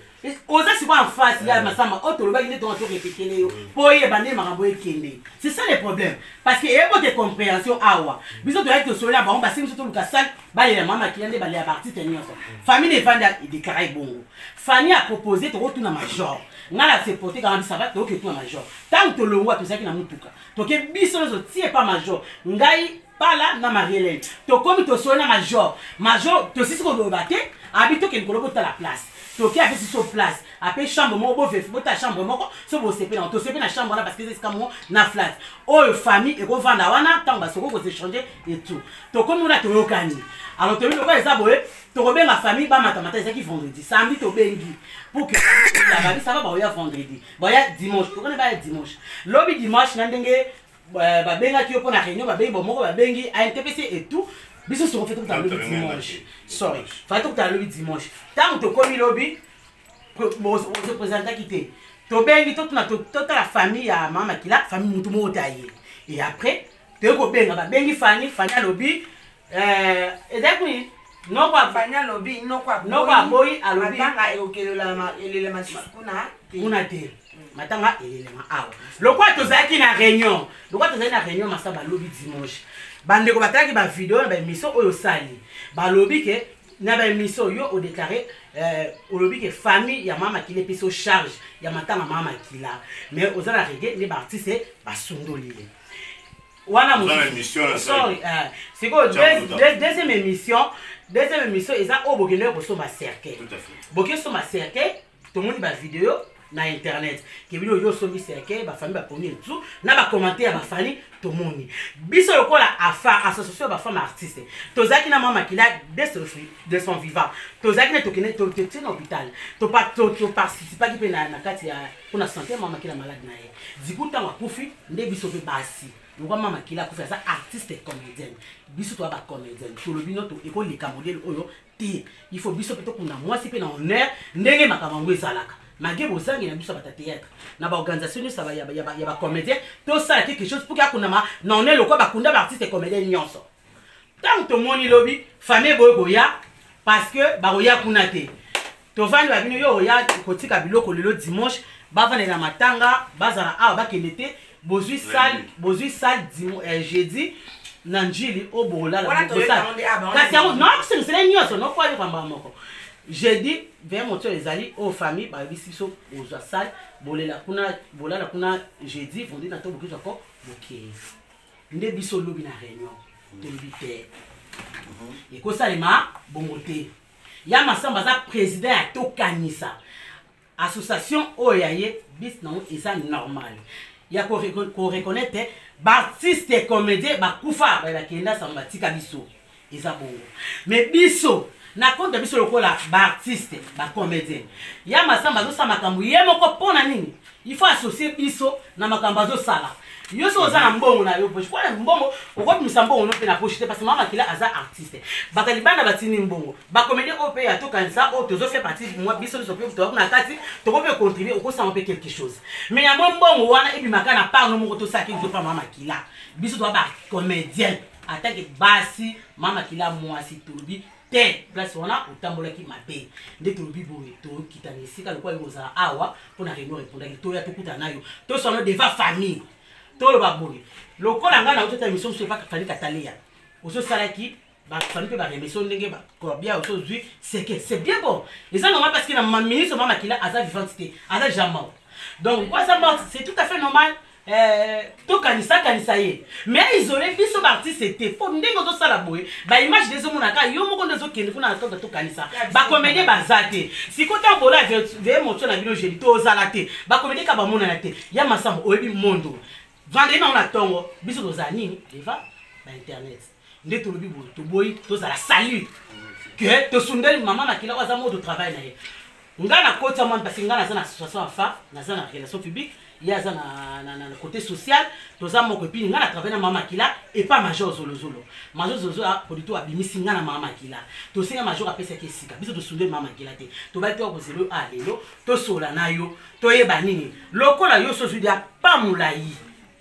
oza sikoyo en face ya masamba oyo tolobaki nde tonga torepetele yo mpo oyeba nde makambo ekende c'est ça le problème parce que eyebo te compréhension awa biso toyaki tosololi na bango basi biso toluka sale balela mama makila nde balela baartiste nyonso famille evandi edeklara ebongo Fanny a proposé tokotuna major nga na sepote kanga bisaba toketuna major ntango tolongwa tozalaki na mutuka toke biso nyonso tie pa major ngai pala na Marielle tokomi tosoli na major tosisi koloba te abi tokende koloba otala place toke apesi so place ape chambre moko bovefu bota chambre moko so bosepe na tosepe na chambre wana parce que esika moko na flat oyo famille ekovanda wana ntango basoko koséchange et tout tokomi wana toyokani alors toyebi lokola eza boye tokobenga famille bamatamata ezaki vendredi samedi tobengi pour que babisa ba baoya vendredi baya dimanche tokone baya dimanche lobi dimanche na ndenge babengaki yo mpo na réunion babengi bomoko babengi ANTPC et tout biso soko fete kotala lobi dimanche sorry fate kotala lobi dimanche ntango tokomi lobi osepresentaki te tobengi totala famille ya mama makila famille mutu moko ta ye et après toyei kobenga babengi Fanny alobi ezali noko aboyi alobi kuna te matanga elelema awa lokwa tozalaki na réunion masaba balobi dimanche bandeko batalaki bavideo na baémission oyo osali balobi ke na baémission yo odéclaré olobi ke famille ya mama makila epesi o charge ya matanga mama makila mais oza na rege nde baartiste basundoli ye wana sorry sikoyo deuxième émission eza oyo bokende kosomba cercueil bokesomba cercueil tomoni bavideo na internet ke bino yo sombi cercueil bafamille bapomi etu na bacommentaire ya bafani tomoni biso lokola afa association ya bafemme artiste tozalaki na mama makila de son vivant tozalaki na tokende totie na hôpital toparticipaki mpe na kati ya mpona santé ya mama makila malade na ye diku ntango akufi nde biso mpe basi lokwa mama makila akufi aza artiste comédienne biso toya bacomédienne tolobi noto ekoleka modele oyo te il faut biso mpe tokunda mwasi mpe na honneur ndenge makambo yango ezalaka malgré bozangi na biso bata théâtre na baorganisation nyonso ya bacomédien tosala quelque chose pour kakundama na honneur lokwa bakunda baartiste comédien nyonso ntango tomoni lobi famille boye koya parce que bakoya kuna te tovandi babino yo oya kotika biloko lelo dimanche bavandela matanga bazala awa bakende te bozwi salle jeudi na njili o bolala kasi yango nokosengisela nyonso nokwali kwamba moko jeudi vers moto ezali o famille babisi biso ozwa salle bolala kuna jeudi vendredi na to bokizwa ko bokeye nde biso lobi na réunion tolobi te ekosalema bongo te ya masamba aza président ya tokanisa association oyo ya ye bis nango eza normal ya koreconnaître baartiste comédien bakufa bakenda sango batika biso eza bongo mais biso na compte biso lokola baartiste bacomédien ya masamba azosala makambo ye moko mpona nini il faut associer biso na makambo azosala yo so oza na mbongo na yo poche kwa mbongo okotumisa mbongo no mpe na poche te parce que mama makila aza artiste bakalibanda batini mbongo bacomédien oyo mpe ya tokanisa oyo tozofe partie biso biso mpe tokuna kati tokope contribuer okosanga mpe quelque chose mais yango mbongo wana ebimaka na part no moko tosalaki biso mama makila biso toa bacomédien atake basi mama makila mwasi tolobi te place wana otambolaki mabe nde tolobi boye tokitana esika lokola ekozala awa mpona réunion répondaki toya tokutana nayo tosano devant famille toloba boye lokola ngai na otota émission mosusu epa fali kataleya ozosalaki bafami mpe baremeso ndenge bacorbia ozozwi seke c'est bien bon eza normal parce que na ministre mama makila aza vivante te aza déjà mort donc kwa aza mort c'est tout à fait normal tokanisa ye mais isolé biso baartiste te mpo ndenge ozosala boye baimage dezomonaka yo moko nde ozokende kuna na tota tokanisa bakomedie baza te sikota bola veye motio na bino jeli to ozala te bakomedie ka bamonana te ya masambo oyebi mondo vendredi nango na ntongo biso tozala nini deva bainternet nde tolobi boye toboyi tozala salut ke tosundeli mama makila oyo aza mode travail na ye nga na koti ya mwana parce nga naza na association ya fa naza na relation publique ye aza na côté social toza moko epini nga na travail na mama makila epa major zolozolo major zolozolo apolito abimisi nga na mama makila tosenga major apesaki esika biso tosundeli mama makila te tobali to kozelo a lelo tosola na yo toyeba nini lokola yo sozwidi apa molai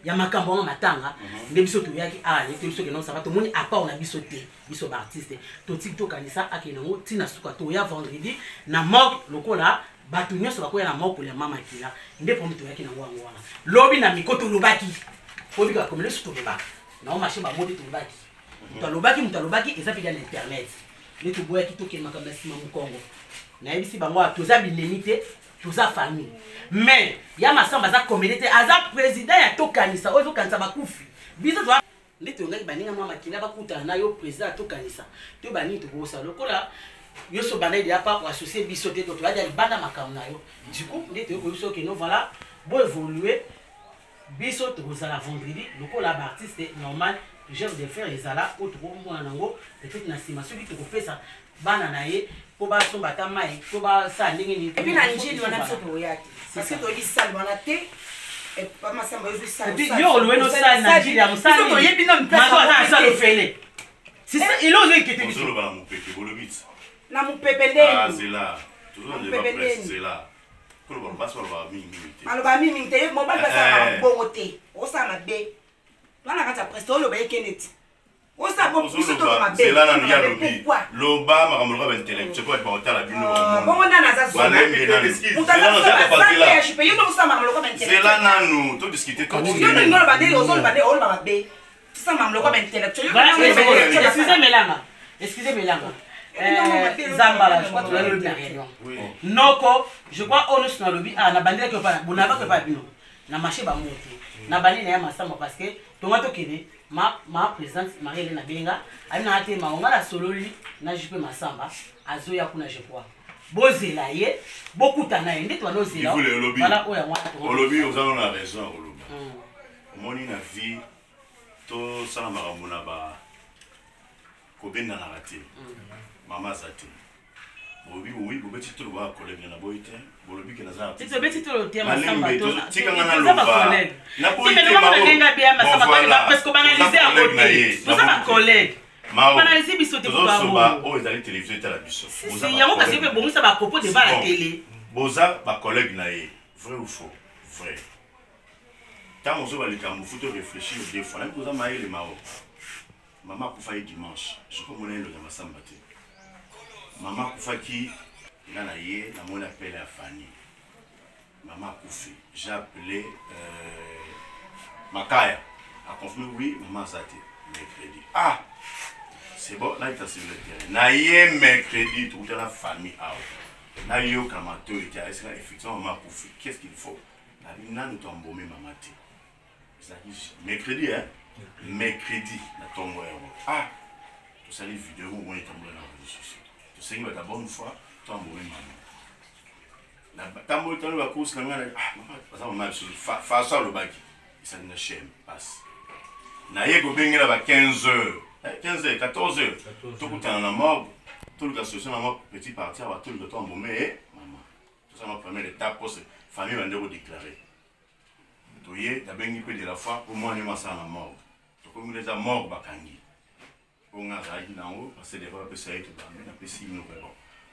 ya makambo wana matanga nde biso toyaki te biso kena osaba tomoni apart na biso te biso baartiste totiki tokanisa akende yango ntina suka toya vendredi na morgue lokola bato nyonso bakoya na morgue kolia mama makila nde pomi toyaki nango yango wana lobi na miko tolobaki obika bakomele so tolobaki nao marché bamode tolobaki moto alobaki eza mpe ya na internet nde toboyaki tokende makambo ya nsima mokongo nayebisi bango toza bilemi te toza famille mais ya masamba aza comédie te aza président ya tokanisa oyo tokanisa bakufi biso toa nde tongaki baninga mama makila bakutana na yo président ya tokanisa to banini tokosala lokola yo so banda ya pa associé biso te to toya libanda makambo na yo du coup nde toyo biso ke no voilà bo évoluer biso tokozala vendredi lokola ba artiste normal chef de faire ezala o tokomona nango peut-être na sima soki tokopesa bana na ye po basomba ata mai po basala ndenge nini epi na njili wana biso toyaki parce que toyebi sali wana te pamasamba yozwi sali yo oluwe no sali na njili ya mosali toyebi no mazo ata sali ofele c'est ça il ose inquiéter biso ozoloba na mopepe bolobiti na mopepe ndeni zela toujours ne pas presse zela koloba basi baloba mingi te maloba mingi te mobali basala bongo te osala mabe wana kati ya presse oloba ekende ti zela nanu ya lobi loba makambo loka baintellectuel po ete baotala bino bongo nani zela nanu todiskute excusez Melanga Zambala, je crois que tu as le bien. Noko, je crois on est dans le lobby. Ah, na bandela que pas, bon n'avait que pas bino. Na marché ba monter. Na bali na ma samba parce que tomato kene ma présidente Marie-Hélène Benga, elle na été ma on a la sololi na jupe ma samba, azoya kuna je crois. Bozela ye, beaucoup tana ende to no zela. Voilà oya moi. Au lobby aux gens on a raison au lobby. Moni na vie to sala makambo na ba kobenda na raté. Mama zati. Bobi oui, bobi titolo ba collègue na boite, bolobi ke na za. Tito beti tolo tema samba to. Tika ngana loba. Na boite ma. Nenga bien ma samba parce que banaliser à côté. Vous avez un collègue. Banaliser biso te pour ba. Oh, ezali télévision ta la biso. Si yango parce que bon ça ba propos de ba la télé. Boza ba collègue na ye. Vrai ou faux? Vrai. Tant on se va les cambo, faut réfléchir deux fois. Là boza maï le mao. Maman kufa dimanche. Je comprends le de ma samba te. Maman Koufaki, il a mon appel à Fanny. Maman Koufi, j'ai appelé Makaya. A confirmé oui, maman Zati, mercredi. Ah, c'est bon, là il t'a suivi le terrain. Naïe mercredi, toute la famille a. Naïe au Kamato, il était effectivement maman Koufi. Qu'est-ce qu'il faut? La vie n'a nous tombé maman T. Mercredi, hein? Mercredi, la tombe. Ah, tout ça, les vidéos où on est tombé dans les réseaux sociaux. C'est une bonne fois, tu as maman. Tu as la course, tu as le bac. Ça ne chaîne passe. Tu as 15 heures, 15 heures, 14 heures. Tu as la mort, tout le cas, c'est un petit parti, tout le temps, maman. Tout ça m'a permis d'étape pour cette famille va déclarer. Tu as bien de la foi, pour moi, on est à la mort. Tu as les morts, Bakangi. On a parce que des fois, ça a été un si nous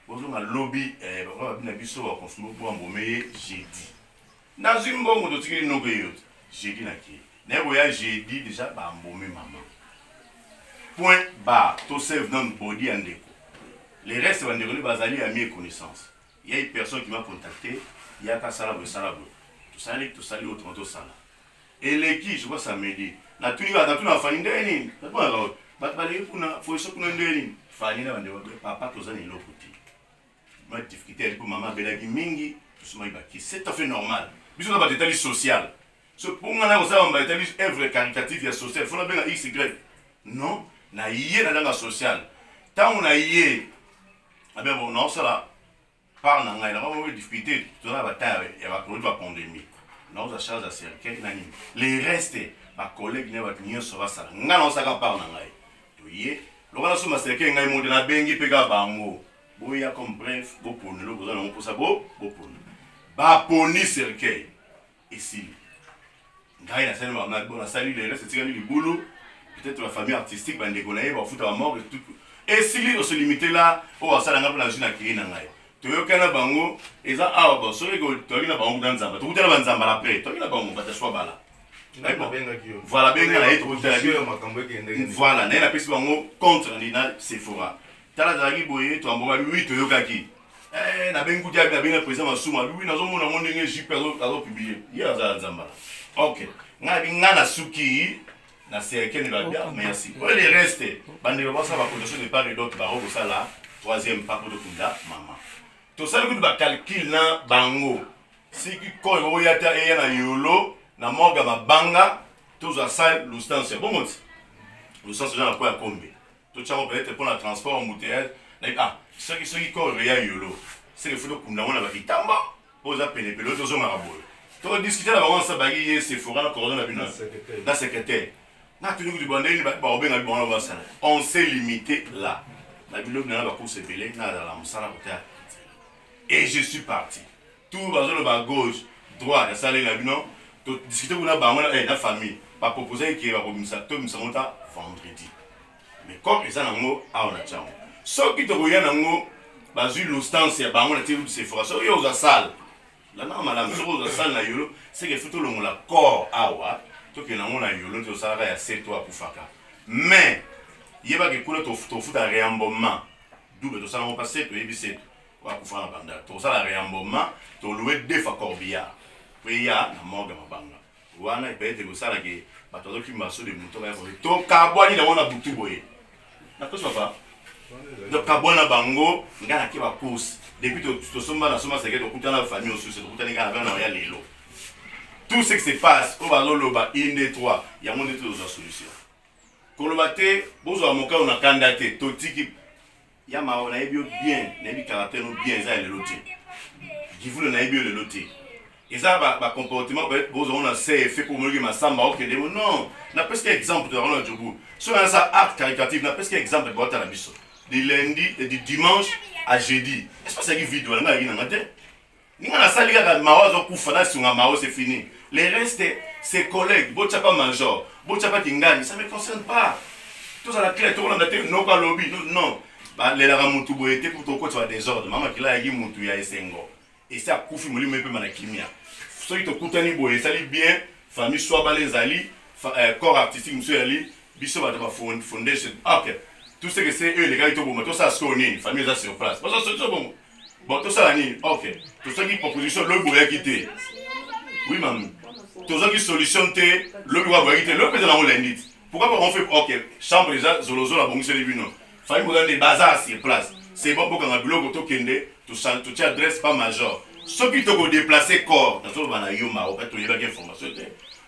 avons un lobby, on a bien sûr confirmé pour un jeudi. Dans une bonne moto, tu as une jeudi. J'ai dit déjà, maman. Point barre, tout ça dans le body and déco. Les restes vont devenir basés à mes connaissances. Il y a une personne qui m'a contacté, il y a un salabre. Tout ça, autrement, tout ça. Et les qui, je vois ça me dit, dans tout la famille, bato baleki kuna foyeso kuna ndeni fani na bande papa toza na eloko te ma difficulté ali mpo mama abelaki mingi tosomaki baki c'est tout à fait normal biso na bato etali social so mpo nga na kosala bamba etali œuvre caritative ya social fo nabenga xy non na ye na ndanga social ntango na ye abe bon naosala par na ngai nakomoke difficulté toza na batare ya baproduit bapandémie naoza charge ya cercueil na nini les reste bacollègue na bato nyonso basala ngai naosaka par na ngai toye lokola so macercueil ngai monde nabengi mpe kaka bango boya comme bref boponi eloko oza nango mposa boponi baponi cercueil esili ngai nasali les reste etikali libulu peut-être la famille artistique bandeko na ye bafuta bamort esili oselimite la oyo asalanga mpo na zwi na kiri na ngai toyokana bango eza awa bo soki toyoki na bango kuta nzamba tokutela banzamba la pre toyoki na bango bataswa bala voilà benga na ye tokotelaki voilà naye napesi bango contre na Sephora tala azalaki boye toamboka lui toyokaki nabengi kuti abi nabengi na président masumu abi nazomona ngo ndenge jupe azopiblie ye azala nzambala ok ngai abi ngai na suki na cercueil va bien merci pour les restes bande ba ça va condition de part et d'autre ba ko sala troisième pas pour kunda maman to sala ku ba calcul na bango siki ko yo yata e na yolo na moga mabanga to za sal l'ustance bon mot l'ustance na quoi kombe to chamo peut-être pour la transport embouteillage ce qui ko ya yolo c'est que faut kunda na ba kitamba pour za pene pelo to zo marabo to discuter la bango ça bagi c'est fora na coordonner la bina na secrétaire. On s'est limité là. Et je suis parti. Tout va gauche, droite, discuter avec la famille. Pas proposer qu'il y ait vendredi. Mais comme ils ont ce qui te regarde, l'instance, c'est que faut le corps toke na mona yolo to sala ya seto akufaka mais yeba ke kula to futa réembauchement double to sala mo passer to yebi akufa na banda to sala réembauchement to louer deux fois corbillard pe ya na morgue mabanga wana ipete ko sala ke bato to kimbaso de muto ya to kabwani na mona butu boye na ko sofa donc kabwana bango ngana ke ba course depuis to somba na soma seke to kutana famille osu se to kutana ngana na ya lelo. Tout ce qui se passe, on va l'oloba une des trois, il y a mon des trois solutions. Kolobate, bozo amoka on a candidaté, totiki, ya ma on a bien, n'ebi caractère bien ça le loté. Givu na ebio le loté. Et ça ba comportement peut être bozo on a fait pour me ma samba ok demo non, na presque exemple de Ronald Djobu. Sur un ça acte caritatif, na presque exemple de boîte à la biso. Du lundi et du dimanche à jeudi. Est-ce que ça qui vidéo na ina ngate? Ninga sali kaka mawazo kufana sunga mao c'est fini. Les restes ses collègues, bochapa major, bochapa tingani, ça me concerne pas. Tout ça la clé, tout le monde a non pas lobby, non. Bah les la mutu boete pour ton côté désordre. Maman qui l'a yagi mutu ya esengo. Et ça kufi moli mepe manakimia. Ceux qui te kutani boye, ça li bien, famille soit balés ali, corps artistique monsieur ali, biso ba fondation. OK. Tout ce que c'est eux les gars ils te bon, tout ça soni, famille ça sur place. Parce que c'est bon. Bon tout ça la ni, OK. Tout ça qui proposition le boye quitter. Oui maman. Tout ça qui solution le boye boye quitter, le président on l'indique. Pourquoi on fait OK, chambre déjà zolozo la bonne c'est bino. Famille vous des bazar sur place. C'est bon pour qu'on a bloc auto kende, tout tu adresse pas major. Ceux qui te déplacer corps, dans le bana yoma, au fait tu y a information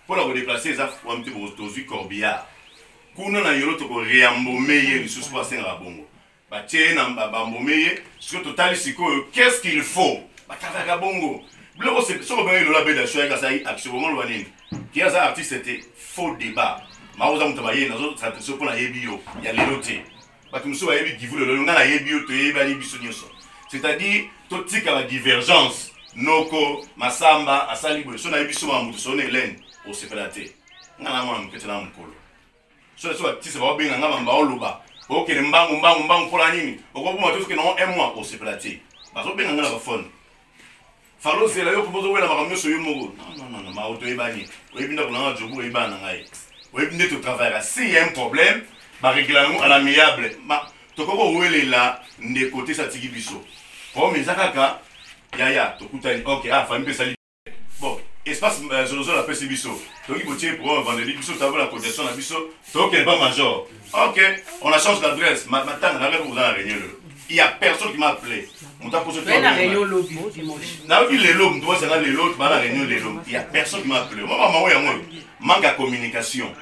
pour la déplacer ça faut un petit peu tozu corbillard. Kuna na yolo to ko réembaumer les sous passer à bongo. Ba tiena mbambomeye, sur total siko qu'est-ce qu'il faut? Ba kaka bongo. Bloco c'est sur le la beda choya ka sai actuellement le wanini. Qui a ça artiste c'était faux débat. Ma oza mutabaye nazo ça te pour la yebio, il y a les lotés. Ba tumso ba yebi givu le ngana yebio to yeba ni biso nyoso. C'est-à-dire toute la divergence noko masamba asali boy so na yebiso ma mutu so ne len o sepelate. Ngana mwa mketela mkolo. So tise ba benga ngaba mba oluba. OK le mbangu pour la nini. Okopuma tout ce que non un mois o sepelate. Ba so benga ngana ba phone. Falo zela yo kubozo wela makamyo so yo mogo. Non, ma auto ebani. Oyebinda kulanga jobu ebana ngai. Oyebinde to travailler. Si y a un problème, ba réglement à l'amiable. Ma tokoko wele la nde côté ça tiki biso. Oh mais zakaka yaya tokutani. OK, famille sali. Bon, espace Zolozol appelle c'est biso. Donc il faut tirer pour un vendredi, biso t'as la cotisation la biso, donc elle n'est pas major. Ok, on a changé d'adresse. Maintenant, on a vous dans la réunion. Il n'y a personne qui m'a appelé. On t'a posé la réunion lobby dimanche. Les lobes, tu vois, c'est là les lobes, la réunion les lobes. Il n'y a personne qui m'a appelé. Moi, maman, il y a manque de communication.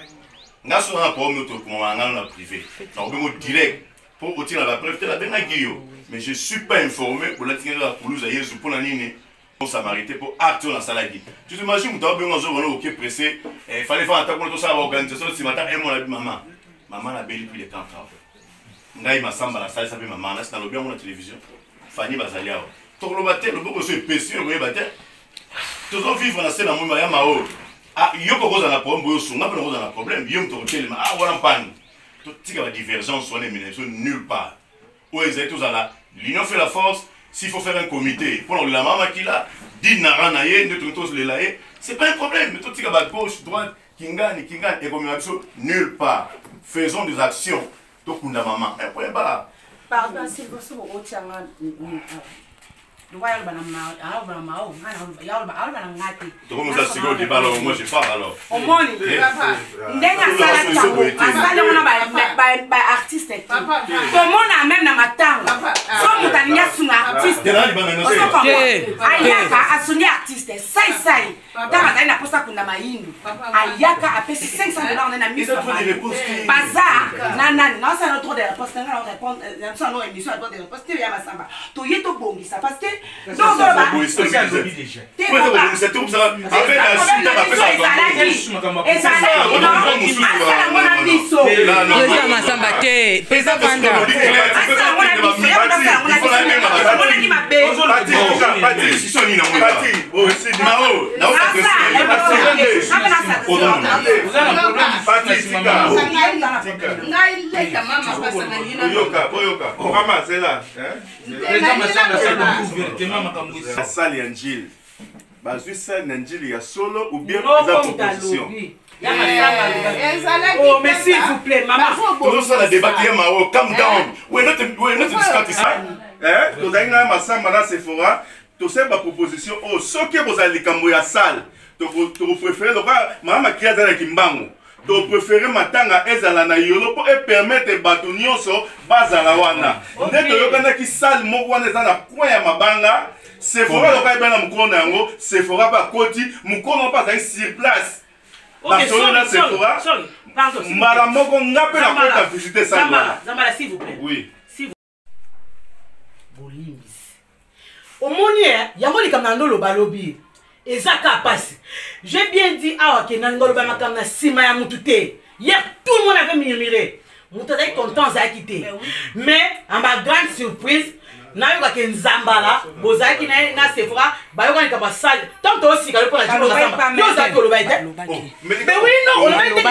Nous avons un problème dans le privé. Donc, on va direct pour obtenir la preuve. Mais je ne suis pas informé pour la tenir à Toulouse, pour la ligne. Samarité pour acter dans la salle. Tu t'imagines, tu as besoin de pressé. Il fallait faire un attaque pour tout ça à l'organisation. Si matin, elle m'a dit maman. Maman a béli plus de temps. Ngai masamba la salle s'appelle maman. Là, c'est dans le bien de la télévision. Fanny Bazalia. Tout le matin, le beau monsieur est péché, le matin. Tous les vivre dans la scène à Moumaya Mao. Ah, il y a pas de problème, il y a pas de problème. Il y a un problème. Ah, voilà, panne. Tout ce qui a divergence, on est nulle part. Où ils étaient tous à la. L'union fait la force. S'il faut faire un comité pour la maman qui l'a dit Naranaye, c'est pas un problème. Mais tout ce qui est gauche, droite, Kingan, et comme nulle part. Faisons des actions. Tout le monde maman. Un point bas. Pardon, s'il vous plaît, moi je parle alors. Au moins, artiste. Tout le monde a même dans ma table. Comme tu as un artiste. Ayaka a sonné artiste. Ça. Dans la poste à Kundamaïn. Ayaka a payé 500 $. On a mis sur Bazar. Non, c'est notre réponse. On répond. C'est notre émission. On répond des réponses. Tu es à ma samba. Tu es tout bon. Ça parce que. Non, la salle Angile. Bazui salle Angile, il y a solo ou bien la proposition. Oh, mais s'il vous plaît, maman. Tout ça, la débat qui est Mao, calm down. We're not discussing. Nous avons un massacre dans Sephora. Tout ça, ma proposition. Oh, ce que vous allez camouer la salle. Tu préfères, maman qui a dans Kimbango. Tu préfères matanga ezala na yolo pour permettre batonio so bazala wana. Nde to yokana ki salle moko wana eza na coin ya mabanga. Sephora loka ebana mukono yango, Sephora ba koti, mukono pas aller sur place. Ok, Sephora. Pardon. Mala moko ngape na kota visiter ça. Zambala, s'il vous plaît. Oui. S'il vous Bolimbis. Au monier, yango likamando lo balobi. Ezaka passe. J'ai bien dit ah que nangolo ba makamna sima ya mutute. Hier tout le monde avait murmuré. Mutute est content ça quitter. Mais à ma grande surprise, na yoka ke nzambala, bozaki na Sephora, ba yoka ni salle. Tant aussi ka pour la journée ensemble. Yo za ko lo ba ite. Mais oui non, on va ite.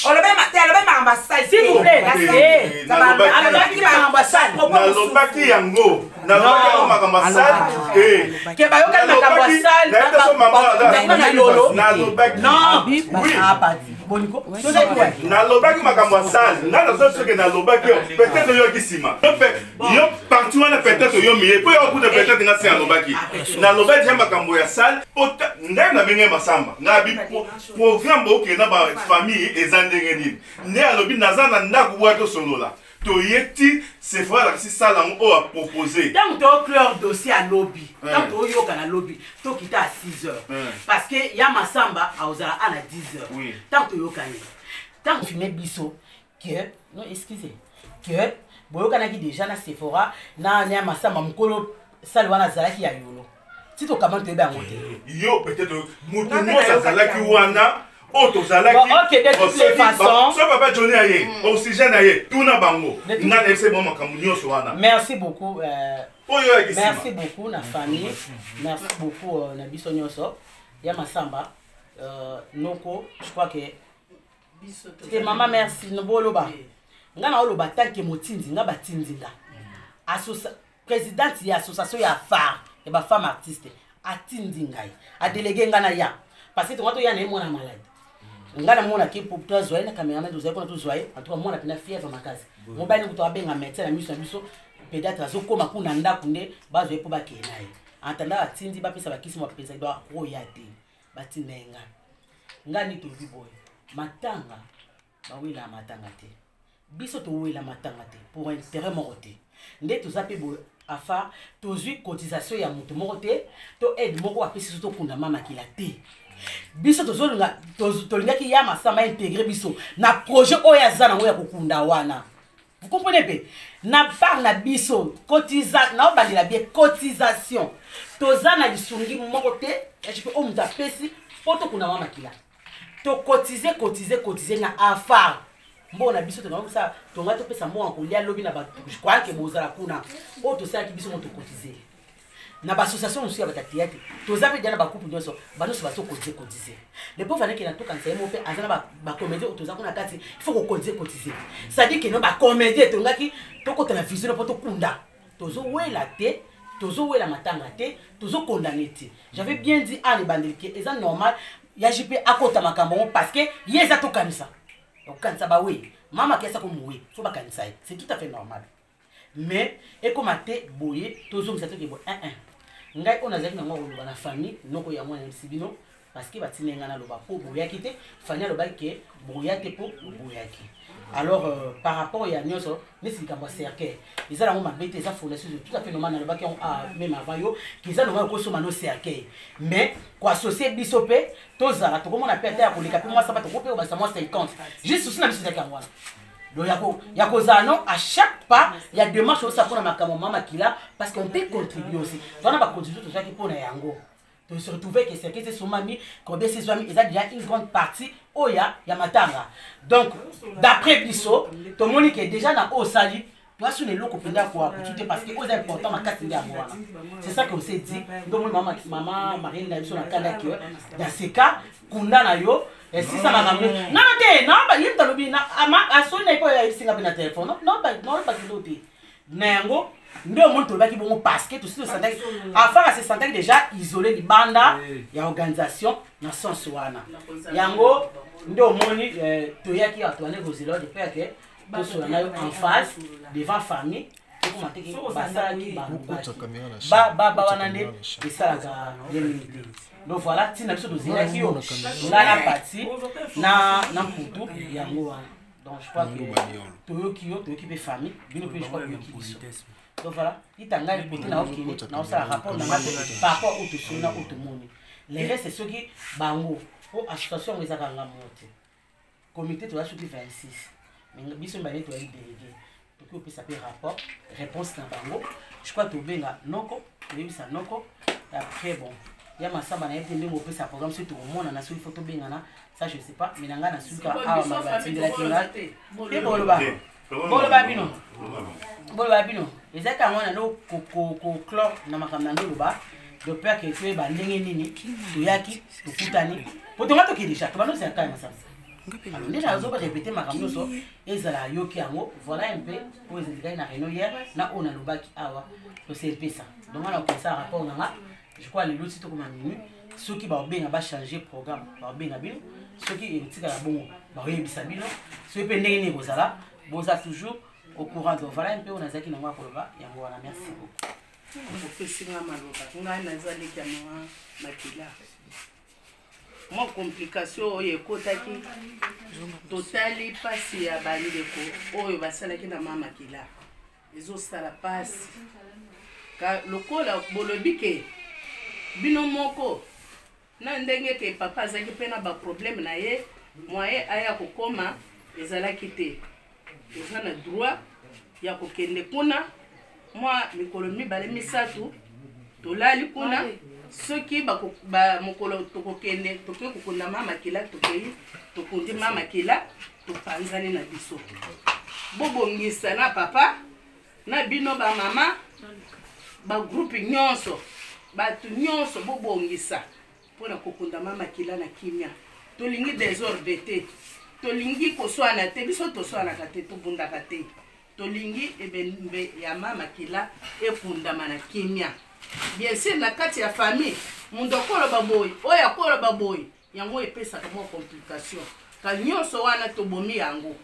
On le ba matin, le ba ambassade s'il vous plaît. Na lobaki yango. Na lobaki makambasade. Ke ba yoka makambasade. Na lobaki. Non, oui. Boniko. Na lobaki makambasade. Na nazo que na lobaki peut-être yo kisima. Yo partout on a peut-être yo mié. Pour yo de peut-être nga c'est na lobaki. Na lobaki ya makambo ya salle. Ndenge na benye masamba. Na bi programme bo ke na ba famille ezandenge nini. Ne alobi nazana ndaku bwato solola. Toyeti Sephora la si salle on a proposé. Tant que clore dossier à lobby. Tant que yo kana lobby, to kita à 6h. Parce que ya masamba a ozala à 10h. Oui. Tant que yo kana. Tant que tu mets biso que non excusez. Que boyo kana ki déjà na Sephora na ya masamba mukolo salle wana zalaki ya yolo. Si to comment te ba ngote. Yo peut-être mutu mo sa zalaki wana. Oh, ok, de toutes les façons. Ça papa Johnny aye, oxygène aye, tout na bango. Na FC bon makamunyo soana. Merci beaucoup. Merci beaucoup na famille. Merci beaucoup na biso nyoso. Ya masamba noko, je crois que maman merci no boloba. Nga na oloba tanke motindi nga batindinga. Présidente ya association ya phare et ba femme artiste atindinga. A délégué nga na ya. Parce que toi ya na mona malade. Ngana mona ki pour toi zoé na caméraman doze pour toi zoé en tout cas mona pena fièvre makazi mobali ko to abenga médecin na miso biso pédiatre azokoma kuna ndako nde bazoé po bakena ye entenda atindi ba pesa bakisi mo pesa do royate batinenga ngani tobi boy matanga bawela matanga te biso towela matanga te pour intérêt moko te nde toza mpe boye afa tozwi cotisation ya moto moko te to aide moko apesi so tokunda mama makila te biso tolingaki ya masamba intégré biso na projet oyo aza nango ya kokunda wana. Vous comprenez bien? Na part na biso cotisation na obandela bien cotisation toza na lisungi moko te ya chipe o muta pesi poto kuna mama makila to cotiser na affaire mbona biso tonga tonga to pesa mo kolia lobi na ba je crois que bozala kuna o to sala ki biso mo to cotiser na ba association aussi avec théâtre toza pe dana ba couple nyonso ba nyonso ba to cotiser les pauvres anaki na to kanisa mo pe azana ba comédie o toza kuna kati il faut ko cotiser ça dit que non ba comédie tonga ki to ko na vision poto kunda tozo wela te tozo wela matanga te tozo condamner te. J'avais bien dit à les bandits que c'est normal ya jipe akota makambo parce que yeza to kanisa donc kanisa ba oui mama kesa ko muwe faut ba kanisa c'est tout à fait normal mais et comme até boye tozo msato ke bo ngai on a zaki na ngolo na famille noko ya mwana sibino parce que batinenga na loba po boya kité fanya loba ke boya te po boya ki. Alors par rapport à Nyoso, mais c'est comme cercle. Ils ont ma bête, ça fondation tout à fait normal dans le bac même avant yo, qu'ils ont normal consommer nos cercle. Mais quoi associer bisopé, tous à tout comme on appelle terre pour les capes moi ça va te couper au bas moi 50. Juste aussi na biso za kamwana. Donc yako zano à chaque pas, il y a deux marches au sapon na makamo mama kila parce qu'on peut contribuer aussi. On a pas contribuer tout ça qui pour na yango. De se retrouver que c'est son mamie, combien ses amis, ils ont déjà une grande partie, oya, yamatanga. Donc, d'après Bisso, tout le monde qui est déjà dans Osali, toi, sur les locaux, parce que c'est important, ma carte de c'est ça qu'on s'est dit. Donc, maman, Marine, dans ces cas, Kunda na yo, et si ça m'a ramené. Non, il y a un son n'est pas ici dans le téléphone. Non, pas que l'autre. Nengo. Nous avons tout le monde parce que tout ce afin à se sentir déjà isolé du banda ya organisation na sens wana yango ndo moni toyaki Antoine Gozilo de père que to so na en face devant famille pour commenter que basala ki ba wana ne esala yemite. Donc voilà tina biso dozela ki yo la partie na mputu yango wana. Donc je crois que toyoki be famille bino pe je crois que donc voilà, il t'a engagé pour na okini na ça rapport na par rapport au tout na au monde. Les restes c'est ceux qui bango pour association les akanga monte. Comité to la sur 26. Mais biso mbane to délégué. Pour que puisse appeler rapport, réponse na bango. Je crois to benga noko, lebi sa noko. Après bon, il y a ma samba na été ndemo pe sa programme sur tout le monde na sur photo benga na ça je sais pas mais nanga na suka a ma ba de la kinga. Et boloba. Boloba bino. Boloba bino. Les êtres on a no ko clore na makamna ndoloba de peur que tu ba ndenge nini to yaki to kutani. Potonga to kidisha to bano c'est quand ça. Alors les gens ont répété makamno so ezala yoki yango voilà un peu pour les gars na réunion hier na on a lobaki awa to c'est ça. Donc on a fait ça rapport na je crois les autres to comme minu ceux qui ba benga ba changer programme ba benga bino ceux qui etika la bon ba yebisa bino ceux pe ndenge ni bozala boza toujours au courant. Donc voilà un peu on a zaki na ngwa koloba yango wana merci beaucoup. Ofesinga maloba ngai nazali kama makila mo complication oyo ekotaki totali pasi ya bandeko oyo basalaki na mama makila ezosala pasi ka lokola bolobi ke bino moko na ndenge ke papa azaki pe na ba problème na ye moye aya kokoma ezalaki te eza na droit ya kokende kuna moi mikolo mibale misatu tolali kuna soki ba mokolo tokokende toke kokunda mama kila tokei tokundi mama kila topanzani na biso bobongisa na papa na bino ba mama ba groupe nyonso batu nyonso bobongisa pona kokunda mama kila na kimia tolingi désordre te tolingi koswana te biso toswana kate tobunda kate tolingi ebembe ya mama kila ekundama na kimia bien sûr na kati ya famille mundokolo baboy oya kolo baboy yango epesa kama complication ka nyonso wana tobomi yango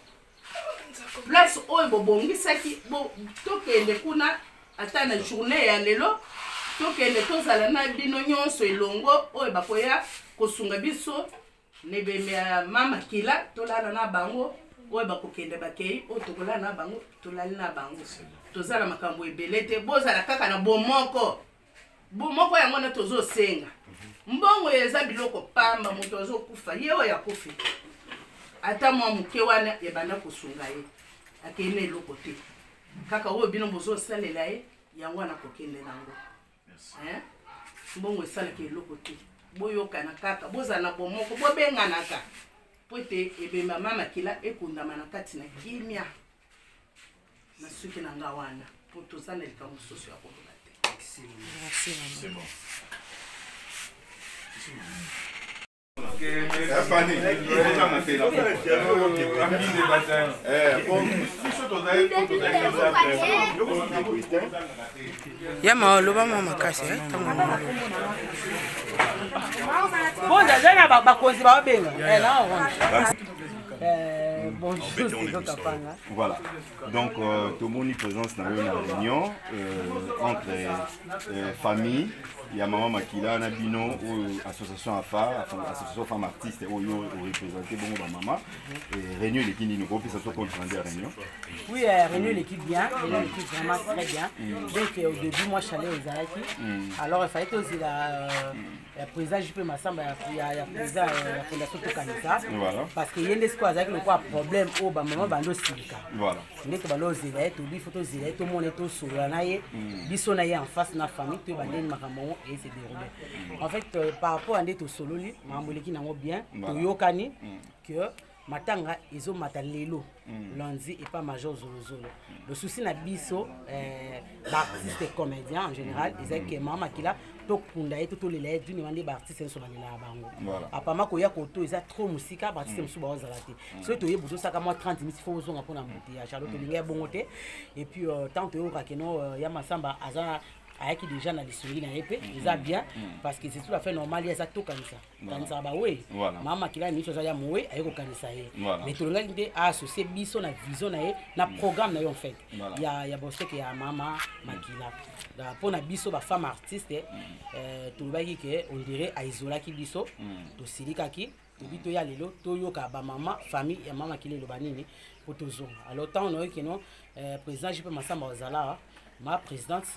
place oyo bobongisaki bo tokende kuna ata na journée ya lelo tokende tozala na bino nyonso elongo oyo bakoya kosunga biso nebembe ya mama kila tolala na bango oyo bakokende bakei oyo tokolala na bango tolali na bango tozala makambo ebele te bozala kaka na bomoko yango na tozosenga mbongo eza biloko pamba moto azokufa ye oyo akufi ata mwa moke wana ebanda kosunga ye akende eloko te kaka oyo bino bozosalela ye yango wana kokende nango mbongo esalaka eloko te boyokana kaka bozala na bomoko bobenganaka po ete ebemba mama kila ekundama na kati na kimia na suki na nga wana po toza na likambo mosusu ya koloba te. Yama loba mama kasi bon jana bakonzi babenga Voilà. Donc, tout le monde est présent dans une réunion entre famille. Il y a Maman Makila, Nabino, ou association AFA, association femmes artistes, où ils ont représenté beaucoup de maman. Et réunion l'équipe nous groupe, ça se compte dans la réunion. Oui, réunion l'équipe bien, réunion l'équipe vraiment très bien. Donc au début, moi je suis allé aux Araki. Alors il fallait aussi la président JP Massamba, il y a président la fondation Tokanisa. Parce qu'il y a des squads avec le problème au maman bando silika. Voilà. N'est que balo zélé, tout bi photo zélé, tout le monde est tout sur la naïe. Bisonaïe en face de la famille, tout bandé makamon. Et c'est déroulé. En fait, par rapport à des solo, Mamboleki n'a bien, Toyokani, que Matanga, ils ont matalelo, lundi et pas major Zolo. Le souci n'a biso, l'artiste et comédien en général, ils ont que Maman Kila, Tokunda et tout les lettres, d'une manière d'artiste sur la bango. Apparemment, Koya Koto, ils ont trop musique, artiste sur Bazalati. Soit tu es boudou, ça comme 30 minutes, il faut vous en apprendre à monter. À Charlotte, il y a bon côté. Et puis, tant que il y a Massamba, Aza. Avec déjà na lisongi na épée ils a bien parce que c'est tout à fait normal il y a ça tout comme ça kanisa ba oui mama kila ni chose ya mowe ayeko kanisa ye mais tout le monde est associé biso na vision na ye na programme na yo en fait il y a bossé que ya mama makila da pour na biso ba femme artiste tout le monde que on dirait a isola ki biso to silika ki et to ya lelo to yo ka ba mama famille ya mama kila lo banini pour toujours alors tant on a que non président JP Massamba Ozala ma présidente